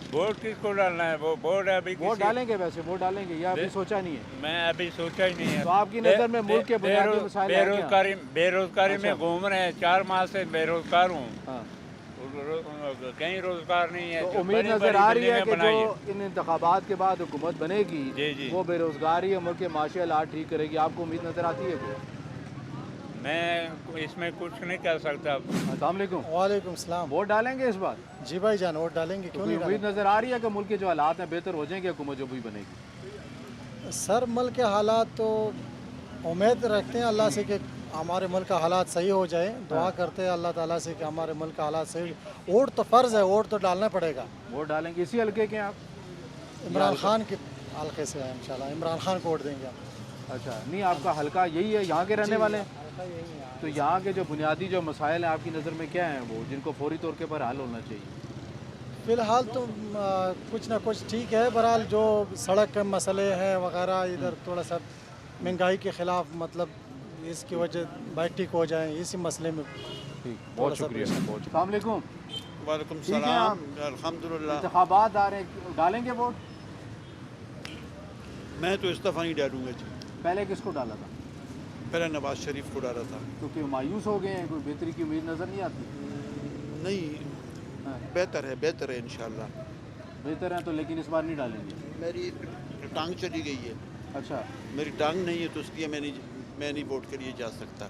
वोट किसको डालना है? वो वोट अभी वोट डालेंगे? वैसे वोट डालेंगे या अभी सोचा नहीं है? मैं अभी सोचा ही नहीं है। तो आपकी नज़र में मुल्क के बुनियादी मसाइल बेरोजगारी में घूम रहे हैं, 4 माह से बेरोजगार हूँ। कहीं रोजगार नहीं है। तो उम्मीद नजर आ रही है कि जो इन इंतखाबात के बाद हुकूमत बनेगी वो बेरोजगारी और मुल्क के माशी हालात ठीक करेगी, आपको उम्मीद नजर आती है? मैं इसमें कुछ नहीं कर सकता। अस्सलाम वालेकुम। वालेकुम सलाम। वोट डालेंगे इस बार? जी भाई जान वोट डालेंगे, क्यों नहीं? उम्मीद नजर आ रही है कि मुल्क के जो हालात हैं बेहतर हो जाएंगे हुकूमत जो भी बनेगी? सर मुल्क के हालात तो उम्मीद रखते हैं अल्लाह से कि हमारे मुल्क का हालात सही हो जाए। दुआ करते हैं अल्लाह ताला से कि हमारे मुल्क का हालात सही। वोट तो फ़र्ज़ है, वोट तो डालना पड़ेगा। वोट डालेंगे? इसी हल्के के आप? इमरान खान के हल्के से है इंशाल्लाह, इमरान खान को वोट देंगे। अच्छा। नहीं आपका हल्का यही है, यहाँ के रहने वाले हैं? तो यहाँ के जो बुनियादी जो मसाइल हैं आपकी नज़र में क्या हैं वो जिनको फौरी तौर के पर हल होना चाहिए? फ़िलहाल तो कुछ ना कुछ ठीक है। बहरहाल जो सड़क के मसले हैं वगैरह, इधर थोड़ा सा महंगाई के ख़िलाफ़ मतलब इसकी वजह बैठक हो जाए, इसी मसले में। ठीक, बहुत शुक्रिया। अस्सलाम वालेकुम। वालेकुम सलाम। अल्हम्दुलिल्लाह। इंतखाबात आ रहे हैं, डालेंगे वोट? मैं तो इस्तीफ़ा नहीं डालूंगा जी। पहले किसको डाला था? पहले नवाज शरीफ को डाला था। क्योंकि मायूस हो गए हैं, कोई बेहतरी की उम्मीद नज़र नहीं आती? नहीं, बेहतर है इंशाल्लाह। बेहतर है तो, लेकिन इस बार नहीं डालेंगे? मेरी टांग चली गई है। अच्छा। मेरी टांग नहीं है तो उसके लिए मैं नहीं वोट के लिए जा सकता।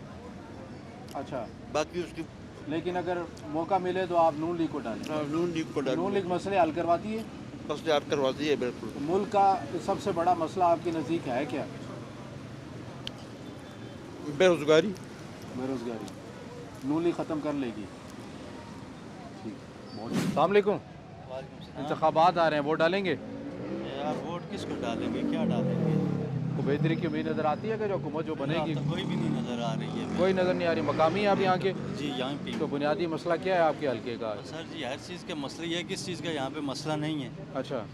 अच्छा। बाकी उसकी लेकिन अगर मौका मिले तो आप नून लीग को डालें? नून लीग को डालें। नून लीग मसले हल करवाती है? मसले हल करवाती है बिल्कुल। तो मुल्क का सबसे बड़ा मसला आपके नज़दीक है क्या? बेरोजगारी। बेरोजगारी नून लीग ख़त्म कर लेगी? ठीक, बहुत। अस्सलाम वालेकुम। इंतखाबात आ रहे हैं, वोट डालेंगे? यार वोट किसको डालेंगे, क्या डालेंगे? को बेहतरी की उम्मीद नज़र आती है कि जो हुकूमत जो बनेगी? तो कोई भी नहीं नज़र आ रही है। कोई नज़र नहीं आ रही। मकामी आप यहाँ के? जी यहाँ पे। तो बुनियादी मसला क्या है आपके हल्के का? सर जी हर चीज़ के मसले, ये किस चीज़ का यहाँ पे मसला नहीं है। अच्छा।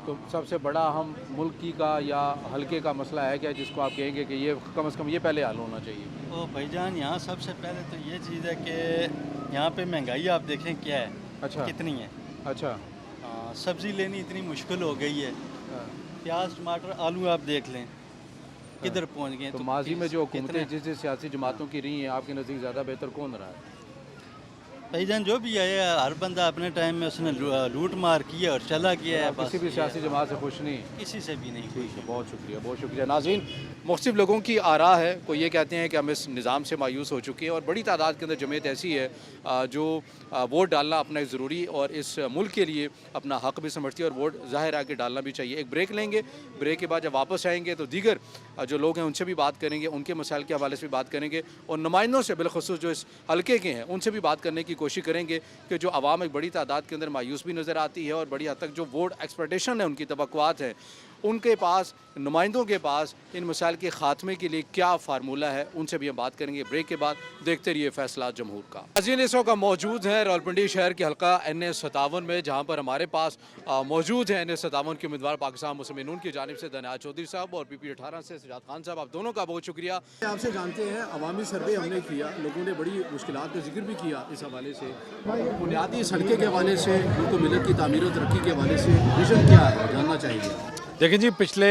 तो सबसे बड़ा हम मुल्क की का या हल्के का मसला है क्या जिसको आप कहेंगे कि ये कम से कम ये पहले हल होना चाहिए? ओ भाईजान यहाँ सबसे पहले तो ये चीज़ है कि यहाँ पे महंगाई आप देखें क्या है। अच्छा। कितनी है। अच्छा। सब्ज़ी लेनी इतनी मुश्किल हो गई है। प्याज टमाटर आलू आप देख लें किधर पहुँच गए। तो माजी में जो हुकूमतें जिस सियासी जमातों की रही हैं आपके नज़दीक ज़्यादा बेहतर कौन रहा है? भाईजान जो भी आया हर बंदा अपने टाइम में उसने लूट मार किया और चला गया है। किसी भी सियासी जमात से खुश नहीं? किसी से भी नहीं। ठीक है, बहुत शुक्रिया, बहुत शुक्रिया। नाज़रीन, मुख्तलिफ लोगों की आरा है। कोई ये कहते हैं कि हम इस निज़ाम से मायूस हो चुके हैं और बड़ी तादाद के अंदर जमीयत ऐसी है जो वोट डालना अपना ज़रूरी और इस मुल्क के लिए अपना हक़ भी समझती है और वोट ज़ाहिर है कि डालना भी चाहिए। एक ब्रेक लेंगे, ब्रेक के बाद जब वापस आएंगे तो दीगर जो लोग हैं उनसे भी बात करेंगे, उनके मसाइल के हवाले से भी बात करेंगे और नुमाइंदों से बिलखुसूस जो इस हल्के के हैं उनसे भी बात करने की कोशिश करेंगे कि जो आवाम एक बड़ी तादाद के अंदर मायूस भी नज़र आती है और बड़ी हद तक जो वोट एक्सपेक्टेशन है उनकी तवक्कुआत है उनके पास, नुमाइंदों के पास इन मसाइल के ख़ात्मे के लिए क्या फार्मूला है, उनसे भी हम बात करेंगे ब्रेक के बाद। देखते रहिए फैसला जमहूर का। नाज़रीन, इस वक्त मौजूद हैं रावलपिंडी शहर के हल्का NA57 में, जहाँ पर हमारे पास मौजूद हैं NA57 के उम्मीदवार पाकिस्तान मुस्लिम नून की जानिब से दनियाल चौधरी साहब और PP 18 से सजाद खान साहब। आप दोनों का बहुत शुक्रिया। आपसे जानते हैं, अवामी सर्वे हमने किया, लोगों ने बड़ी मुश्किलात का जिक्र भी किया इस हवाले से, बुनियादी सड़कें के हवाले से, उनको मिलत की तामीर और तरक्की के हवाले से विजन क्या है, जानना चाहिए। देखिए जी, पिछले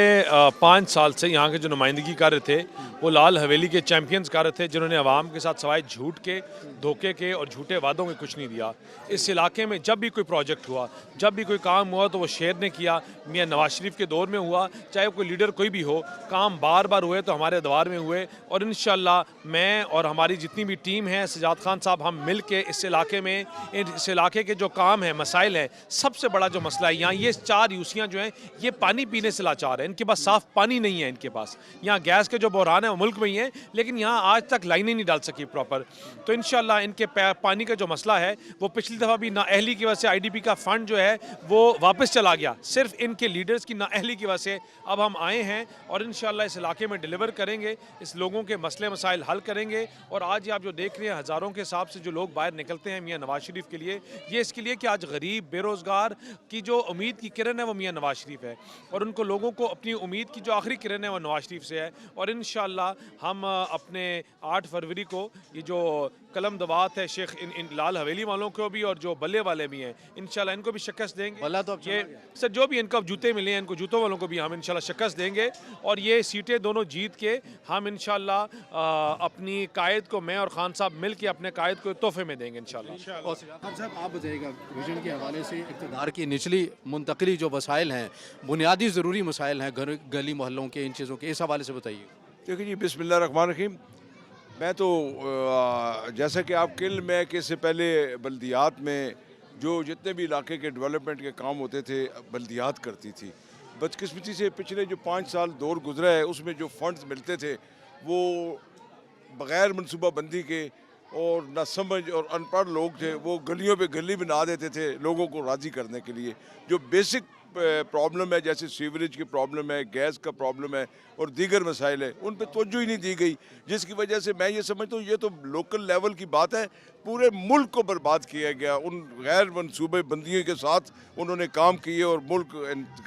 5 साल से यहाँ के जो नुमाइंदगी कर रहे थे वो लाल हवेली के चैम्पियंस कर रहे थे, जिन्होंने आवाम के साथ सवाए झूठ के, धोखे के और झूठे वादों के कुछ नहीं दिया। इस इलाके में जब भी कोई प्रोजेक्ट हुआ, जब भी कोई काम हुआ तो वो शेर ने किया। मियाँ नवाज शरीफ के दौर में हुआ, चाहे कोई लीडर कोई भी हो, काम बार बार हुए तो हमारे दवार में हुए। और इंशाल्लाह मैं और हमारी जितनी भी टीम है, सजाद खान साहब, हम मिल के इस इलाके में, इस इलाके के जो काम हैं, मसाइल हैं, सबसे बड़ा जो मसला है यहाँ, ये 4 यूसियाँ जो हैं ये पानी पीने से लाचार है। इनके पास साफ़ पानी नहीं है। इनके पास यहाँ गैस के जो बहरान है वो मुल्क में ही है, लेकिन यहाँ आज तक लाइनें नहीं डाल सकी प्रॉपर। तो इंशाल्लाह इनके पानी का जो मसला है वो पिछली दफ़ा भी नाअहली की वजह से IDP का फ़ंड जो है वो वापस चला गया, सिर्फ इनके लीडर्स की नाअहली की वजह से। अब हम आए हैं और इंशाल्लाह इस इलाके में डिलीवर करेंगे, इस लोगों के मसले मसाइल हल करेंगे। और आज आप जो देख रहे हैं, हज़ारों के हिसाब से जो लोग बाहर निकलते हैं मियाँ नवाज शरीफ के लिए, ये इसके लिए कि आज गरीब बेरोज़गार की जो उम्मीद की किरण है वो मियाँ नवाज शरीफ है, और उनको लोगों को अपनी उम्मीद की जो आखिरी किरण है वो नवाज शरीफ से है। और इंशाल्लाह हम अपने 8 फरवरी को ये जो कलम दवात है शेख इन लाल हवेली वालों को भी और जो बल्ले वाले भी हैं, इंशाल्लाह इनको भी शिकस्त देंगे। बल्ला तो ये सर जो भी इनको जूते मिले हैं, इनको जूतों वालों को भी हम इंशाल्लाह शिकस्त देंगे। और ये सीटें दोनों जीत के हम इंशाल्लाह अपनी कायद को, मैं और खान साहब मिल के अपने कायद को तोहफे में देंगे इंशाल्लाह। और साहब आप बताइएगा, विजन के हवाले से इक़्तिदार की निचली मुंतकली जो वसाइल हैं, बुनियादी ज़रूरी मसाइल हैं, घर गली मोहल्लों के, इन चीज़ों के, इस हवाले से बताइए। देखिए जी, बिस्मिल्लाहिर्रहमानिर्रहीम। मैं तो जैसा कि आप किल में कि इससे पहले बल्दियात में जो जितने भी इलाके के डेवलपमेंट के काम होते थे बल्दियात करती थी। बदकिस्मती से पिछले जो 5 साल दौर गुजरा है उसमें जो फंड्स मिलते थे वो बग़ैर मनसूबा बंदी के और ना समझ और अनपढ़ लोग थे, वो गलियों पे गली बना देते थे लोगों को राज़ी करने के लिए। जो बेसिक प्रॉब्लम है, जैसे सीवरेज की प्रॉब्लम है, गैस का प्रॉब्लम है और दीगर मसाइल है, उन पे तवज्जो ही नहीं दी गई, जिसकी वजह से मैं ये समझता हूँ ये तो लोकल लेवल की बात है, पूरे मुल्क को बर्बाद किया गया। उन गैर मनसूबे बंदियों के साथ उन्होंने काम किए और मुल्क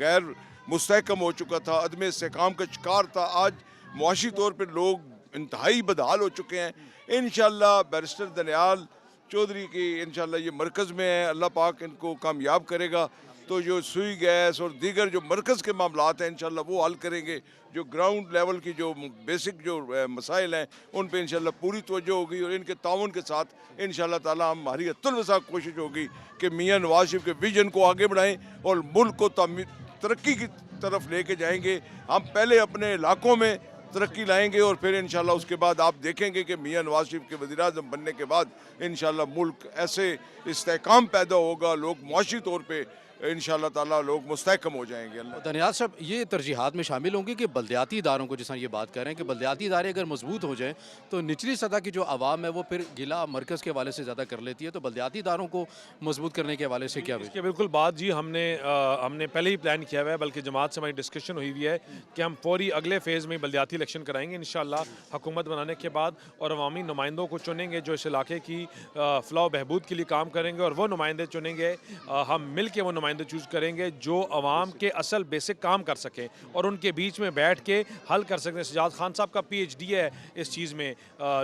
गैर मुस्तहकम हो चुका था, अदम इस्तेहकाम का शिकार था। आज मुआशी तौर पर लोग इंतहाई बदहाल हो चुके हैं। इंशाल्लाह बैरिस्टर दनियाल चौधरी की इंशाल्लाह ये मरकज़ में है, अल्लाह पाक इनको कामयाब करेगा। तो जो सुई गैस और दीगर जो मरकज़ के मामलात हैं इंशाल्लाह वो हल करेंगे। जो ग्राउंड लेवल की जो बेसिक जो मसाइल हैं उन पे इंशाल्लाह पूरी तवज्जो होगी और इनके ताउन के साथ इंशाल्लाह ताला हमारी अत्तुलवसा कोशिश होगी कि मियाँ नवाज शरीफ के विजन को आगे बढ़ाएं और मुल्क को तरक्की की तरफ लेके जाएंगे। हम पहले अपने इलाकों में तरक्की लाएंगे और फिर इंशाल्लाह उसके बाद आप देखेंगे कि मियाँ नवाज शरीफ के वज़ीर-ए-आज़म बनने के बाद इंशाल्लाह मुल्क ऐसे इस्तेहकाम पैदा होगा, लोग मुआशी तौर पे इंशाल्लाह ताला लोग मुस्तहकम हो जाएंगे। दनियाल साहब, ये तरजीहात में शामिल होंगी कि बल्दियाती इदारों को, जिस ये बात कर रहे हैं कि बल्दियाती इदारे अगर मजबूत हो जाएँ तो निचली सतह की जो आवाम है वो फिर गिला मरकज़ के हवाले से ज़्यादा कर लेती है, तो बल्दियाती इदारों को मजबूत करने के हवाले से क्या? इसके बिल्कुल बात जी हमने पहले ही प्लान किया हुआ है, बल्कि जमात से हमारी डिस्कशन हुई हुई है कि हम फौरी अगले फेज़ में बल्दियाती इलेक्शन कराएंगे इंशाल्लाह हुकूमत बनाने के बाद, और अवामी नुमाइंदों को चुनेंगे जो इस इलाके की फ़लाह बहबूद के लिए काम करेंगे, और वो नुमाइंदे चुनेंगे, हम मिल के वो नुमाइंदे चूज़ करेंगे जो अवाम के असल बेसिक काम कर सकें और उनके बीच में बैठ के हल कर सकते हैं। सजाद खान साहब का PhD है इस चीज़ में,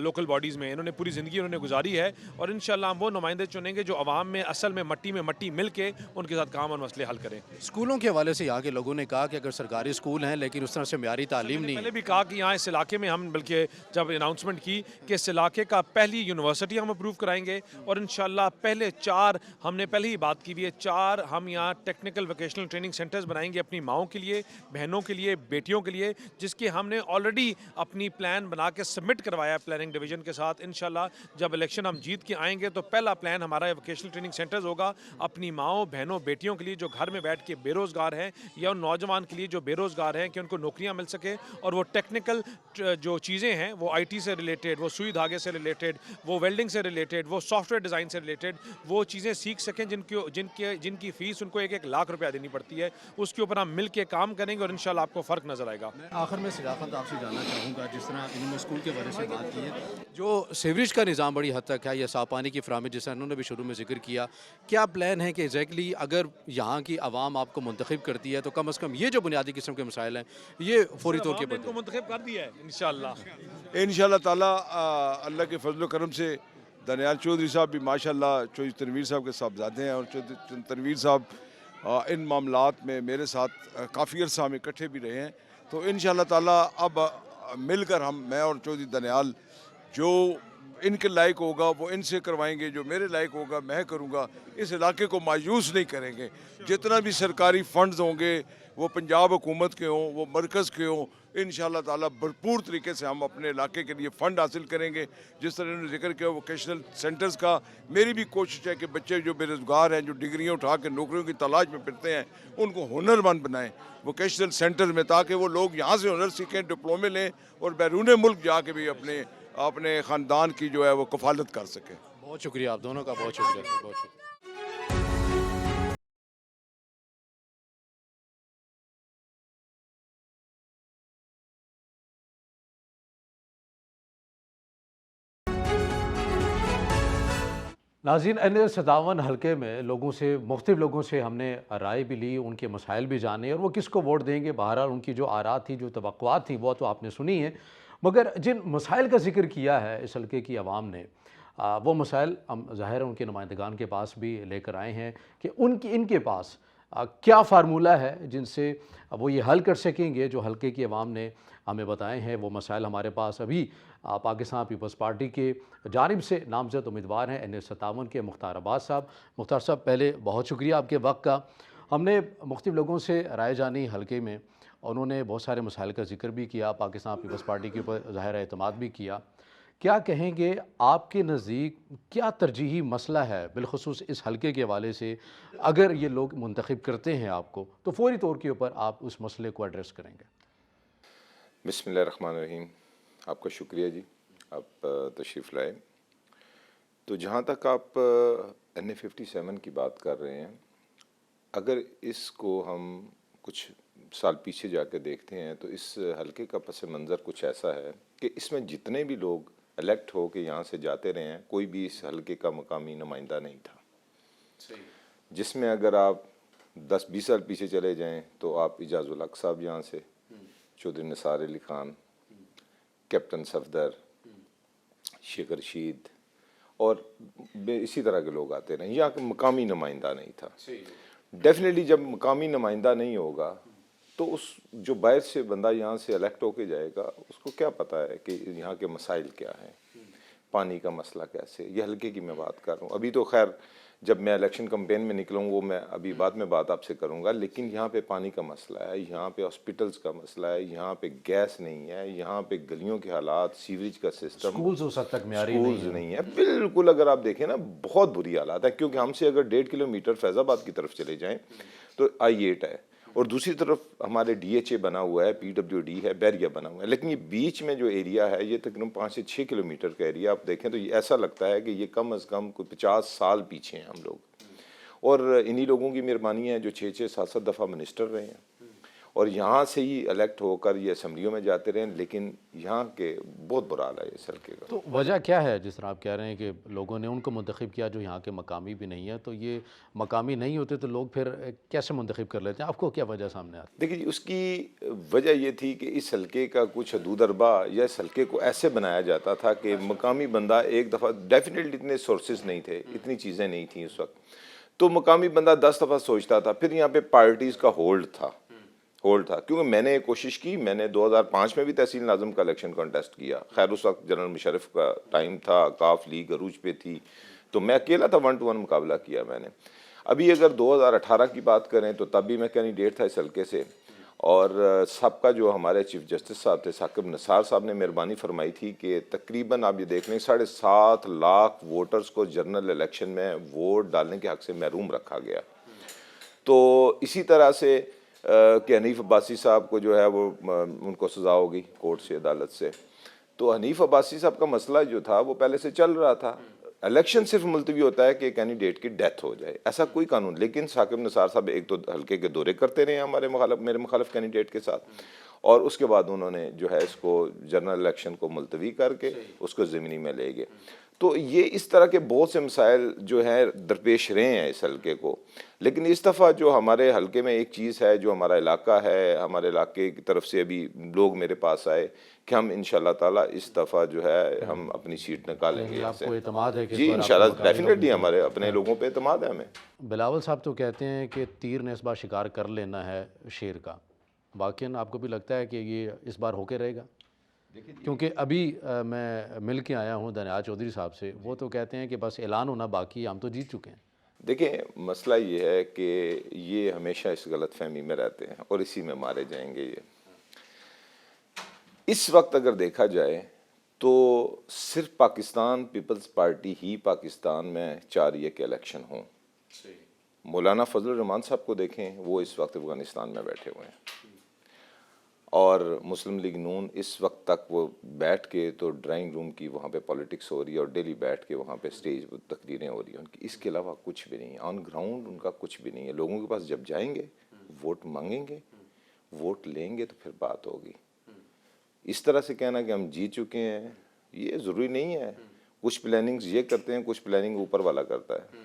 लोकल बॉडीज़ में, इन्होंने पूरी ज़िंदगी उन्होंने गुजारी है, और इंशाल्लाह हम वो नुमाइंदे चुनेंगे जो अवाम में असल में मट्टी मिल के उनके साथ काम और मसले हल करें। स्कूलों के हवाले से यहाँ के लोगों ने कहा कि अगर सरकारी स्कूल हैं लेकिन उस तरह से म्यारी तालीम नहीं है। पहले भी कहा कि यहाँ इस इलाके में हम बल्कि जब अनाउंसमेंट की कि इस इलाके का पहली यूनिवर्सिटी हम अप्रूव कराएंगे, और इंशाल्लाह पहले 4 हमने पहले ही बात की हुई है, 4 हम यहाँ टेक्निकल वोकेशनल ट्रेनिंग सेंटर्स बनाएंगे अपनी माओं के लिए, बहनों के लिए, बेटियों के लिए, जिसकी हमने ऑलरेडी अपनी प्लान बना के सबमिट करवाया है प्लानिंग डिवीज़न के साथ। इंशाल्लाह जब इलेक्शन हम जीत के आएंगे तो पहला प्लान हमारा वोकेशनल ट्रेनिंग सेंटर्स होगा अपनी माओं बहनों बेटियों के लिए जो घर में बैठ के बेरोज़गार हैं, या उन नौजवान के लिए जो बेरोज़गार हैं कि उनको नौकरियाँ मिल सके, और वो टेक्निकल जो चीज़ें हैं वो IT से रिलेटेड, वो सुई धागे से रिलेटेड, वो वेल्डिंग से रिलेटेड, वो सॉफ्टवेयर डिज़ाइन से रिलेटेड वो चीज़ें सीख सकें जिनकी फ़ीस ان کو 1-1 लाख रुपया देनी पड़ती है। उसके ऊपर हम मिल के काम करेंगे और इंशाल्लाह आपको फ़र्क नज़र आएगा। मैं आखिर में सिराफत आपसे जानना चाहूँगा, जिस तरह इन्होंने स्कूल के बारे से बात की है, जो सीवरेज का निज़ाम बड़ी हद तक है या साफ पानी की फराहमी, जैसा इन्होंने भी शुरू में जिक्र किया, क्या प्लान है कि एग्जैक्टली अगर यहाँ की आवाम आपको मुंतखब करती है तो कम अज़ कम ये जो बुनियादी किस्म के मसाइल हैं ये फौरी तौर के इनको मुंतखब कर दिया है इंशाल्लाह ताला। अल्लाह के फजल करम से दनियाल चौधरी साहब भी माशाल्लाह चौधरी तनवीर साहब के साहबजादे हैं, और चौधरी तनवीर साहब इन मामलात में मेरे साथ काफ़ी अर्सा हम इकट्ठे भी रहे हैं। तो इंशाल्लाह ताला अब मिलकर मैं और चौधरी दनियाल जो इनके लायक होगा वो इनसे करवाएंगे, जो मेरे लायक होगा मैं करूँगा। इस इलाके को मायूस नहीं करेंगे। जितना भी सरकारी फंड्स होंगे वो पंजाब हुकूमत के हों, वो मरकज़ के हों, इंशाल्लाह ताला भरपूर तरीके से हम अपने इलाके के लिए फ़ंड हासिल करेंगे। जिस तरह इन्होंने जिक्र किया वोकेशनल सेंटर्स का, मेरी भी कोशिश है कि बच्चे जो बेरोज़गार हैं, जो डिग्रियाँ उठा के नौकरियों की तलाश में फिरते हैं, उनको हुनरमंद बनाएं वोकेशनल सेंटर में, ताकि वो लोग यहाँ से हुनर सीखें, डिप्लोमे लें और बैरून मुल्क जाके भी अपने ख़ानदान की जो है वो कफालत कर सकें। बहुत शुक्रिया आप दोनों का, बहुत शुक्रिया, बहुत शुक्रिया। नाज़रीन, N57 हल्के में मुख्तलिफ लोगों से हमने राय भी ली, उनके मसाइल भी जाने और वो किसको वोट देंगे। बहरहाल उनकी जो आरात थी, जो तवक्कुआत थी, वो तो आपने सुनी है। मगर जिन मसाइल का जिक्र किया है इस हल्के की आवाम ने, वो मसाइल हम ज़ाहिर है उनके नुमाइंदगान के पास भी लेकर आए हैं कि इनके पास क्या फ़ार्मूला है जिनसे वो ये हल कर सकेंगे जो हल्के की आवाम ने हमें बताए हैं। वो मसाइल हमारे पास अभी पाकिस्तान पीपल्स पार्टी के जानिब से नामज़द उम्मीदवार हैं N57 के मुख्तार अब्बास साहब। मुख्तार साहब, पहले बहुत शुक्रिया आपके वक्त का। हमने मुख्तलिफ लोगों से राय जानी हल्के में, उन्होंने बहुत सारे मसाइल का जिक्र भी किया, पाकिस्तान पीपल्स पार्टी के ऊपर ज़ाहिर एतमाद भी किया। क्या कहेंगे, आपके नज़दीक क्या तरजीही मसला है बिलखुसूस इस हल्के के हवाले से? अगर ये लोग मुंतखब करते हैं आपको तो फौरी तौर के ऊपर आप उस मसले को एड्रेस करेंगे। बिस्मिल्लाहिर्रहमानिर्रहीम। आपका शुक्रिया जी, आप तशरीफ़ लाए। तो जहाँ तक आप N57 की बात कर रहे हैं, अगर इसको हम कुछ साल पीछे जाकर देखते हैं तो इस हल्के का पस मंज़र कुछ ऐसा है कि इसमें जितने भी लोग इलेक्ट हो के यहाँ से जाते रहे हैं, कोई भी इस हल्के का मकामी नुमाइंदा नहीं था। जिसमें अगर आप 10-20 साल पीछे चले जाएं तो आप इजाज़ुल हक साहब यहाँ से, चौधरी निसार अली ख़ान, कैप्टन सफदर, शेख रशीद और इसी तरह के लोग आते रहे। यहाँ का मकामी नुमाइंदा नहीं था। डेफिनेटली जब मकामी नुमाइंदा नहीं होगा तो उस जो बाहर से बंदा यहाँ से इलेक्ट होके जाएगा, उसको क्या पता है कि यहाँ के मसाइल क्या हैं, पानी का मसला कैसे। ये हल्के की मैं बात कर रहा हूँ। अभी तो खैर जब मैं इलेक्शन कैंपेन में निकलूँ वो मैं अभी बाद में बात आपसे करूँगा, लेकिन यहाँ पे पानी का मसला है, यहाँ पे हॉस्पिटल्स का मसला है, यहाँ पे गैस नहीं है, यहाँ पे गलियों के हालात, सीवरेज का सिस्टम, स्कूल्स उस हद तक मेयारी नहीं है। बिल्कुल अगर आप देखें ना, बहुत बुरी हालात है। क्योंकि हमसे अगर 1.5 किलोमीटर फैज़ाबाद की तरफ चले जाएँ तो I8 है और दूसरी तरफ हमारे DHA बना हुआ है, PWD है, बैरिया बना हुआ है। लेकिन ये बीच में जो एरिया है ये तकरीबन 5 से 6 किलोमीटर का एरिया। आप देखें तो ये ऐसा लगता है कि ये कम अज़ कम कोई 50 साल पीछे हैं हम लोग। और इन्हीं लोगों की मेहरबानी है जो 6-6, 7-7 दफ़ा मिनिस्टर रहे हैं और यहाँ से ही इलेक्ट होकर ये असम्बलियों में जाते रहे। लेकिन यहाँ के बहुत बुरा हाल है इस हल्के का। तो वजह क्या है, जिस तरह आप कह रहे हैं कि लोगों ने उनको मुंतखब किया जो यहाँ के मकामी भी नहीं है, तो ये मकामी नहीं होते तो लोग फिर कैसे मुंतखब कर लेते हैं? आपको क्या वजह सामने आती है? देखिए, उसकी वजह ये थी कि इस हल्के का कुछ हदूद अरबा या इस हल्के को ऐसे बनाया जाता था कि मकामी बंदा एक दफ़ा, डेफिनेटली इतने सोर्सेज नहीं थे, इतनी चीज़ें नहीं थी उस वक्त, तो मकामी बंदा 10 दफ़ा सोचता था। फिर यहाँ पे पार्टीज़ का होल्ड था। क्योंकि मैंने कोशिश की, मैंने 2005 में भी तहसील नाज़म का इलेक्शन कॉन्टेस्ट किया। खैर उस वक्त जनरल मुशर्रफ का टाइम था, काफ लीग अरूज पे थी, तो मैं अकेला था, 1-to-1 मुकाबला किया मैंने। अभी अगर 2018 की बात करें तो तब भी मैं कैंडिडेट था इस हल्के से, और सबका जो हमारे चीफ जस्टिस साहब थे साकिब निसार साहब ने मेहरबानी फरमाई थी कि तकरीबन आप ये देख लें 7.5 लाख वोटर्स को जनरल इलेक्शन में वोट डालने के हक़ से महरूम रखा गया। तो इसी तरह से कि हनीफ अब्बासी साहब को जो है वो उनको सज़ा हो गई कोर्ट से, अदालत से। तो हनीफ अब्बासी साहब का मसला जो था वो पहले से चल रहा था। الیکشن صرف ملتوی ہوتا ہے کہ کینڈیڈیٹ کی ڈیتھ ہو جائے، ایسا کوئی قانون. لیکن ثاقب نثار صاحب ایک تو حلقے کے دورے کرتے رہے ہیں میرے مخالف کینڈیڈیٹ کے ساتھ، اور اس کے بعد انہوں نے جو ہے اس کو جنرل الیکشن کو ملتوی کر کے اس کو ضمنی میں لے گئے. تو یہ اس طرح کے بہت سے مسائل جو ہیں درپیش رہے ہیں اس حلقے کو. لیکن اس دفعہ جو ہمارے حلقے میں ایک چیز ہے، جو ہمارا علاقہ ہے، ہمارے علاقے کی طرف سے ابھی لوگ میرے پاس آئے کہ ہم انشاءاللہ تعالیٰ اس دفعہ جو ہے ہم اپنی سیٹ نکالیں گے. آپ کو اعتماد ہے کہ جی انشاءاللہ ڈیفینیٹلی ہمارے اپنے لوگوں پہ اعتماد ہے ہمیں. بلاول صاحب تو کہتے ہیں کہ تیر نے اس بار شکار کر لینا ہے شیر کا، واقعاً آپ کو بھی لگتا ہے کہ یہ اس بار ہو کے رہے گا؟ کیونکہ ابھی میں مل کے آیا ہوں دانیال چودھری صاحب سے، وہ تو کہتے ہیں کہ بس اعلان ہونا باقی ہے، ہم تو جیت چکے ہیں. دیکھیں مسئلہ یہ ہے کہ یہ ہمیشہ اس غلط فہمی میں رہتے ہیں اور اسی میں مارے جائیں گے. یہ اس وقت اگر دیکھا جائے تو صرف پاکستان پیپلز پارٹی ہی پاکستان میں چاہ رہی ہے کہ الیکشن ہوں. مولانا فضل الرحمان صاحب کو دیکھیں، وہ اس وقت افغانستان میں بیٹھے ہوئے ہیں، اور مسلم لیگ نون اس وقت تک وہ بیٹھ کے تو ڈرائنگ روم کی وہاں پہ پولیٹکس ہو رہی ہے، اور ڈیلی بیٹھ کے وہاں پہ سٹیج تقریریں ہو رہی ہیں ان کی. اس کے علاوہ کچھ بھی نہیں ہے آن گراؤنڈ، ان کا کچھ بھی نہیں ہے. لوگوں کے پاس جب جائیں گے، ووٹ مانگیں گے، ووٹ لیں گے تو پھر بات ہوگی. اس طرح سے کہنا کہ ہم جیت چکے ہیں، یہ ضروری نہیں ہے. کچھ پلاننگز یہ کرتے ہیں، کچھ پلاننگ اوپر والا کرتا ہے،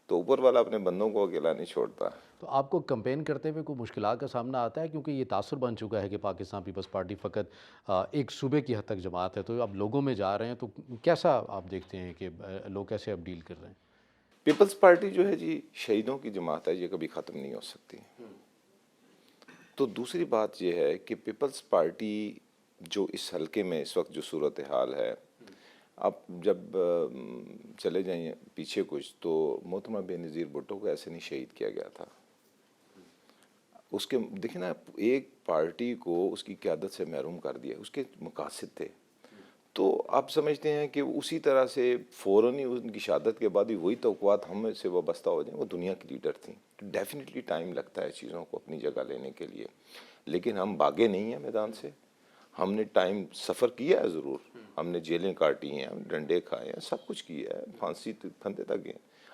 تو اوپر والا اپنے بندوں کو اکیلا نہیں چھوڑتا. تو آپ کو کمپین کرتے ہوئے کوئی مشکلات کا سامنا آتا ہے؟ کیونکہ یہ تاثر بن چکا ہے کہ پاکستان پیپلز پارٹی فقط ایک صوبے کی حد تک جماعت ہے، تو اب لوگوں میں جا رہے ہیں تو کیسا آپ دیکھتے ہیں کہ لوگ کیسے اب ڈیل کر رہے ہیں؟ پیپلز پارٹی جو ہے جی شہیدوں کی جماعت ہے، یہ کبھی ختم نہیں ہو سکتی. تو دوسری بات یہ ہے کہ پیپلز پارٹی جو اس حلقے میں اس وقت جو صورتحال ہے، آپ جب چلے جائیں پیچھے کچھ، تو محترمہ بے نظیر بھٹو کو ایسے نہیں شہید کیا گیا تھا. اس کے دیکھیں نا، ایک پارٹی کو اس کی قیادت سے محروم کر دیا، اس کے مقاصد تھے. تو آپ سمجھتے ہیں کہ اسی طرح سے فوراً ہی ان کی شہادت کے بعد ہی وہی توقعات ہم سے وابستہ ہو جائیں. وہ دنیا کی لیڈر تھیں. ڈیفینیٹلی ٹائم لگتا ہے چیزوں کو اپنی جگہ لینے کے لیے، لیکن ہم بھاگے نہیں ہیں میدان سے. ہم نے ٹائم سفر کیا ہے ضرور، ہم نے جیلیں کاٹی ہیں، ڈنڈے کھائے ہیں، سب کچھ کیا ہے، پھانسی پھندے تک گئے.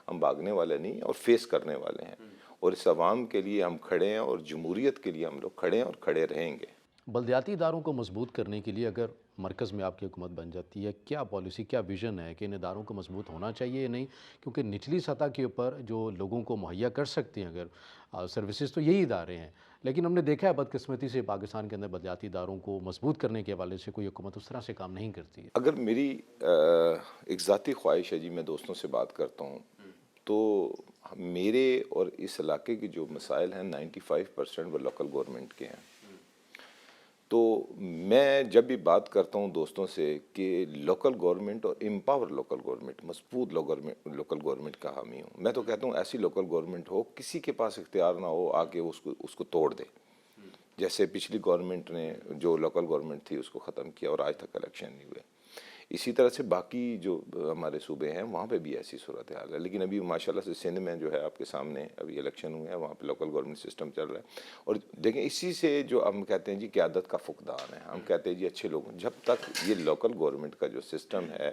ہم بھاگنے والے نہیں ہیں اور فیس کرنے والے ہیں، اور اس عوام کے لیے ہم کھڑے ہیں، اور جمہوریت کے لیے ہم لوگ کھڑے ہیں اور کھڑے رہیں گے. بلدیاتی اداروں کو مضبوط کرنے کے لیے اگر مرکز میں آپ کی حکومت بن جاتی ہے، کیا پالیسی، کیا ویژن ہے کہ ان اداروں کو مضبوط ہونا چاہیے یا نہیں؟ کیونکہ نچلی سطح کے اوپر جو لوگوں کو مہیا کر سکتے ہیں اگر سروسز، تو یہی ادارے ہیں. لیکن ہم نے دیکھا ہے بدقسمتی سے پاکستان کے اندر بلدیاتی اداروں کو مضبوط کرنے کے حوالے سے کوئی حکومت اس طرح سے کام نہیں کرتی ہے. اگر میری ایک ذاتی خواہش ہے جی، میں دوستوں سے بات کرتا ہوں، تو میرے اور اس علاقے کے جو مسائل ہیں 95% وہ لوکل گورنمنٹ کے ہیں. تو میں جب بھی بات کرتا ہوں دوستوں سے کہ لوکل گورنمنٹ اور امپاور لوکل گورنمنٹ، مضبوط لوکل گورنمنٹ کا حامی ہوں. میں تو کہتا ہوں ایسی لوکل گورنمنٹ ہو کسی کے پاس اختیار نہ ہو آ کے اس کو توڑ دے. جیسے پچھلی گورنمنٹ نے جو لوکل گورنمنٹ تھی اس کو ختم کیا اور آج تک الیکشن نہیں ہوئے. اسی طرح سے باقی جو ہمارے صوبے ہیں وہاں پہ بھی ایسی صورتحال ہے. لیکن ابھی ماشاءاللہ سے سندھ میں جو ہے آپ کے سامنے ابھی الیکشن ہوئے ہیں، وہاں پہ لوکل گورنمنٹ سسٹم چل رہا ہے. اور دیکھیں اسی سے جو ہم کہتے ہیں جی قیادت کا فقدان ہے. ہم کہتے ہیں جی اچھے لوگ، جب تک یہ لوکل گورنمنٹ کا جو سسٹم ہے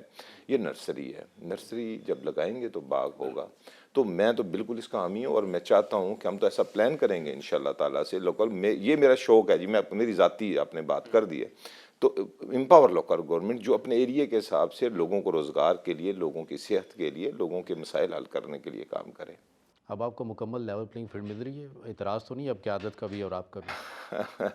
یہ نرسری ہے، نرسری جب لگائیں گے تو باغ ہوگا. تو میں تو بالکل اس کا حامی ہوں، اور میں چاہتا ہوں کہ ہم تو ایسا پلان کریں گے انشاءاللہ تعالیٰ سے لوکل میں. یہ میرا شوق ہے جی، میری ذاتی آپ نے بات کر دی ہے. تو امپاور لوکل گورنمنٹ جو اپنے ایریے کے حساب سے لوگوں کو روزگار کے لیے، لوگوں کی صحت کے لیے، لوگوں کے مسائل حل کرنے کے لیے کام کرے. اب آپ کو مکمل لیول پلینگ فیلڈ مل رہی ہے؟ اعتراض تو نہیں اب قیادت کا بھی اور آپ کا بھی؟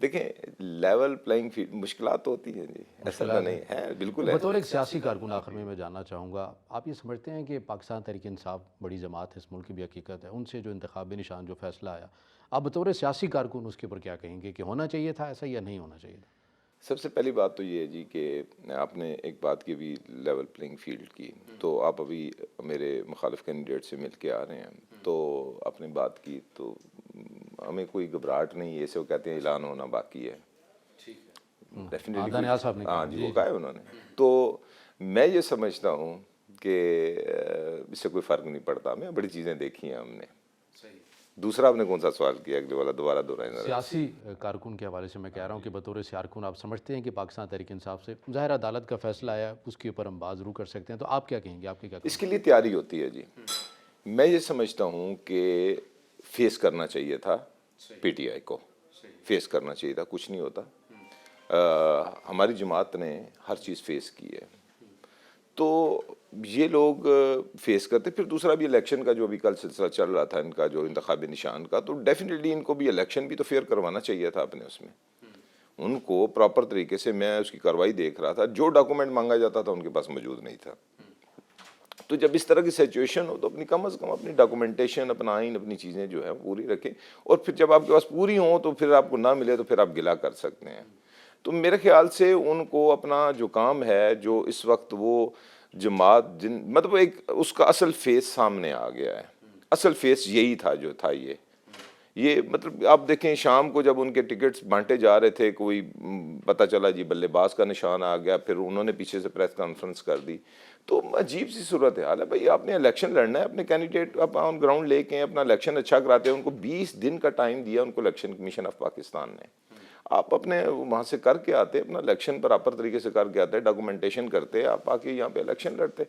دیکھیں لیول پلینگ فیلڈ مشکلات ہوتی ہیں جی، ایسا نہیں ہے، بالکل ہے. بطور ایک سیاسی کارکن آخر میں جاننا چاہوں گا، آپ یہ سمجھتے ہیں کہ پاکستان تحریک انصاف بڑی جماعت ہے، اس ملک کی بھی حقیقت ہے، ان سے جو انتخابی نشان جو فیصلہ آیا، آپ بطور سیاسی کارکن اس کے اوپر کیا کہیں گے کہ ہونا چاہیے تھا ایسا یا نہیں ہونا چاہیے تھا؟ سب سے پہلی بات تو یہ ہے جی کہ آپ نے ایک بات کی بھی لیول پلینگ فیلڈ کی. تو آپ ابھی میرے مخالف کینڈیڈیٹ سے مل کے آ رہے ہیں، تو آپ نے بات کی تو ہمیں کوئی گھبراہٹ نہیں ہے. اسے وہ کہتے ہیں اعلان ہونا باقی ہے. دانیال صاحب نے ہاں جی، وہ کہا ہے انہوں نے. تو میں یہ سمجھتا ہوں کہ اس سے کوئی فرق نہیں پڑتا. ہمیں بڑی چیزیں دیکھی ہیں ہم نے. दूसरा आपने कौन सा सवाल किया, अगले वाला दोबारा दोहराएं जरा। सियासी कारकुन के हवाले से मैं कह रहा हूँ कि बतौर कारकुन आप समझते हैं कि पाकिस्तान तहरीक इंसाफ से ज़ाहिर अदालत का फैसला आया, उसके ऊपर हम बात ज़रूर कर सकते हैं, तो आप क्या कहेंगे, आपके क्या? इसके लिए तैयारी होती है जी। मैं ये समझता हूँ कि फेस करना चाहिए था, पीटीआई को फेस करना चाहिए था, कुछ नहीं होता। हमारी जमात ने हर चीज़ फेस की है, तो ये लोग फेस करते। फिर दूसरा भी इलेक्शन का जो अभी कल सिलसिला चल रहा था इनका, जो इंतखाबी निशान का, तो डेफिनेटली इनको भी इलेक्शन भी तो फेयर करवाना चाहिए था अपने उसमें। उनको प्रॉपर तरीके से, मैं उसकी कार्रवाई देख रहा था, जो डॉक्यूमेंट मांगा जाता था उनके पास मौजूद नहीं था। तो जब इस तरह की सिचुएशन हो तो अपनी कम अज़ कम अपनी डॉक्यूमेंटेशन, अपना आइन, अपनी चीज़ें जो है पूरी रखें, और फिर जब आपके पास पूरी हों तो फिर आपको ना मिले तो फिर आप गिला कर सकते हैं। तो मेरे ख्याल से उनको अपना जो काम है, जो इस वक्त वो जमात मतलब एक उसका असल फेस सामने आ गया है। असल फेस यही था जो था ये मतलब आप देखें, शाम को जब उनके टिकट्स बांटे जा रहे थे, कोई पता चला जी बल्लेबाज का निशान आ गया, फिर उन्होंने पीछे से प्रेस कॉन्फ्रेंस कर दी। तो अजीब सी सूरत हाल है भाई, आपने इलेक्शन लड़ना है, अपने कैंडिडेट आप ऑन ग्राउंड लेके अपना इलेक्शन अच्छा कराते हैं। उनको 20 दिन का टाइम दिया उनको इलेक्शन कमीशन ऑफ पाकिस्तान ने। आप अपने वहाँ से करके आते, अपना इलेक्शन प्रॉपर तरीके से करके आते, डॉक्यूमेंटेशन करते, आप आके यहाँ पे इलेक्शन लड़ते।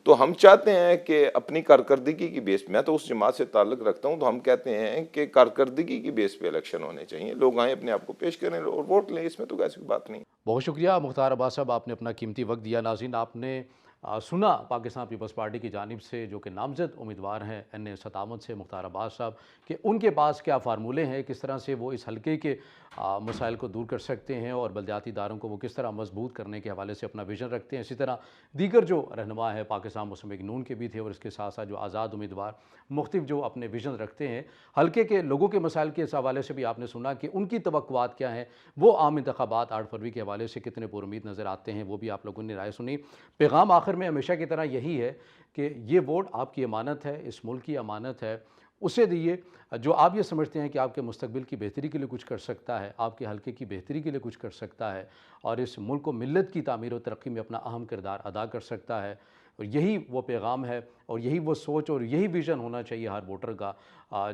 तो हम चाहते हैं कि अपनी कारकर्दगी की बेस, मैं तो उस जमात से ताल्लुक़ रखता हूँ, तो हम कहते हैं कि कारकर्दगी की बेस पे इलेक्शन होने चाहिए, लोग आएँ अपने आप को पेश करें और वोट लें, इसमें तो ऐसी बात नहीं। बहुत शुक्रिया मुख्तार अब्बास साहब, आपने अपना कीमती वक्त दिया। नाज़रीन, आपने सुना पाकिस्तान पीपल्स पार्टी की जानिब से जो कि नामजद उम्मीदवार हैं NA-57 से मुख्तार अब्बास साहब, कि उनके पास क्या फार्मूले हैं, किस तरह से वो इस हल्के के मसाइल को दूर कर सकते हैं और बलदियाती इदारों को वो किस तरह मजबूत करने के हवाले से अपना विजन रखते हैं। इसी तरह दीगर जो रहनुमा है पाकिस्तान मुस्लिम लीग नून के भी थे, और इसके साथ साथ जो आज़ाद उम्मीदवार मुख्तलिफ जो अपने विजन रखते हैं हल्के के लोगों के मसाइल के इस हवाले से भी आपने सुना कि उनकी तवक्कुआत क्या हैं, वो आम इंतखाबात 8 फरवरी के हवाले से कितने पुरुमीद नज़र आते हैं, वो भी आप लोगों ने राय सुनी। पैगाम आखिर में हमेशा की तरह यही है कि ये वोट आपकी अमानत है, इस मुल्क की अमानत है, उसे दिए जो आप ये समझते हैं कि आपके मुस्तकबिल की बेहतरी के लिए कुछ कर सकता है, आपके हल्के की बेहतरी के लिए कुछ कर सकता है, और इस मुल्क को मिल्लत की तामीर और तरक्की में अपना अहम किरदार अदा कर सकता है। और यही वो पैगाम है, और यही वो सोच और यही विज़न होना चाहिए हर वोटर का,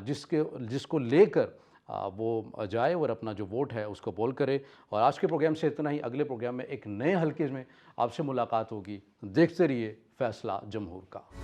जिसको लेकर वो जाए और अपना जो वोट है उसको पोल करे। और आज के प्रोग्राम से इतना ही। अगले प्रोग्राम में एक नए हल्के में आपसे मुलाकात होगी। देखते रहिए फैसला जमहूर का।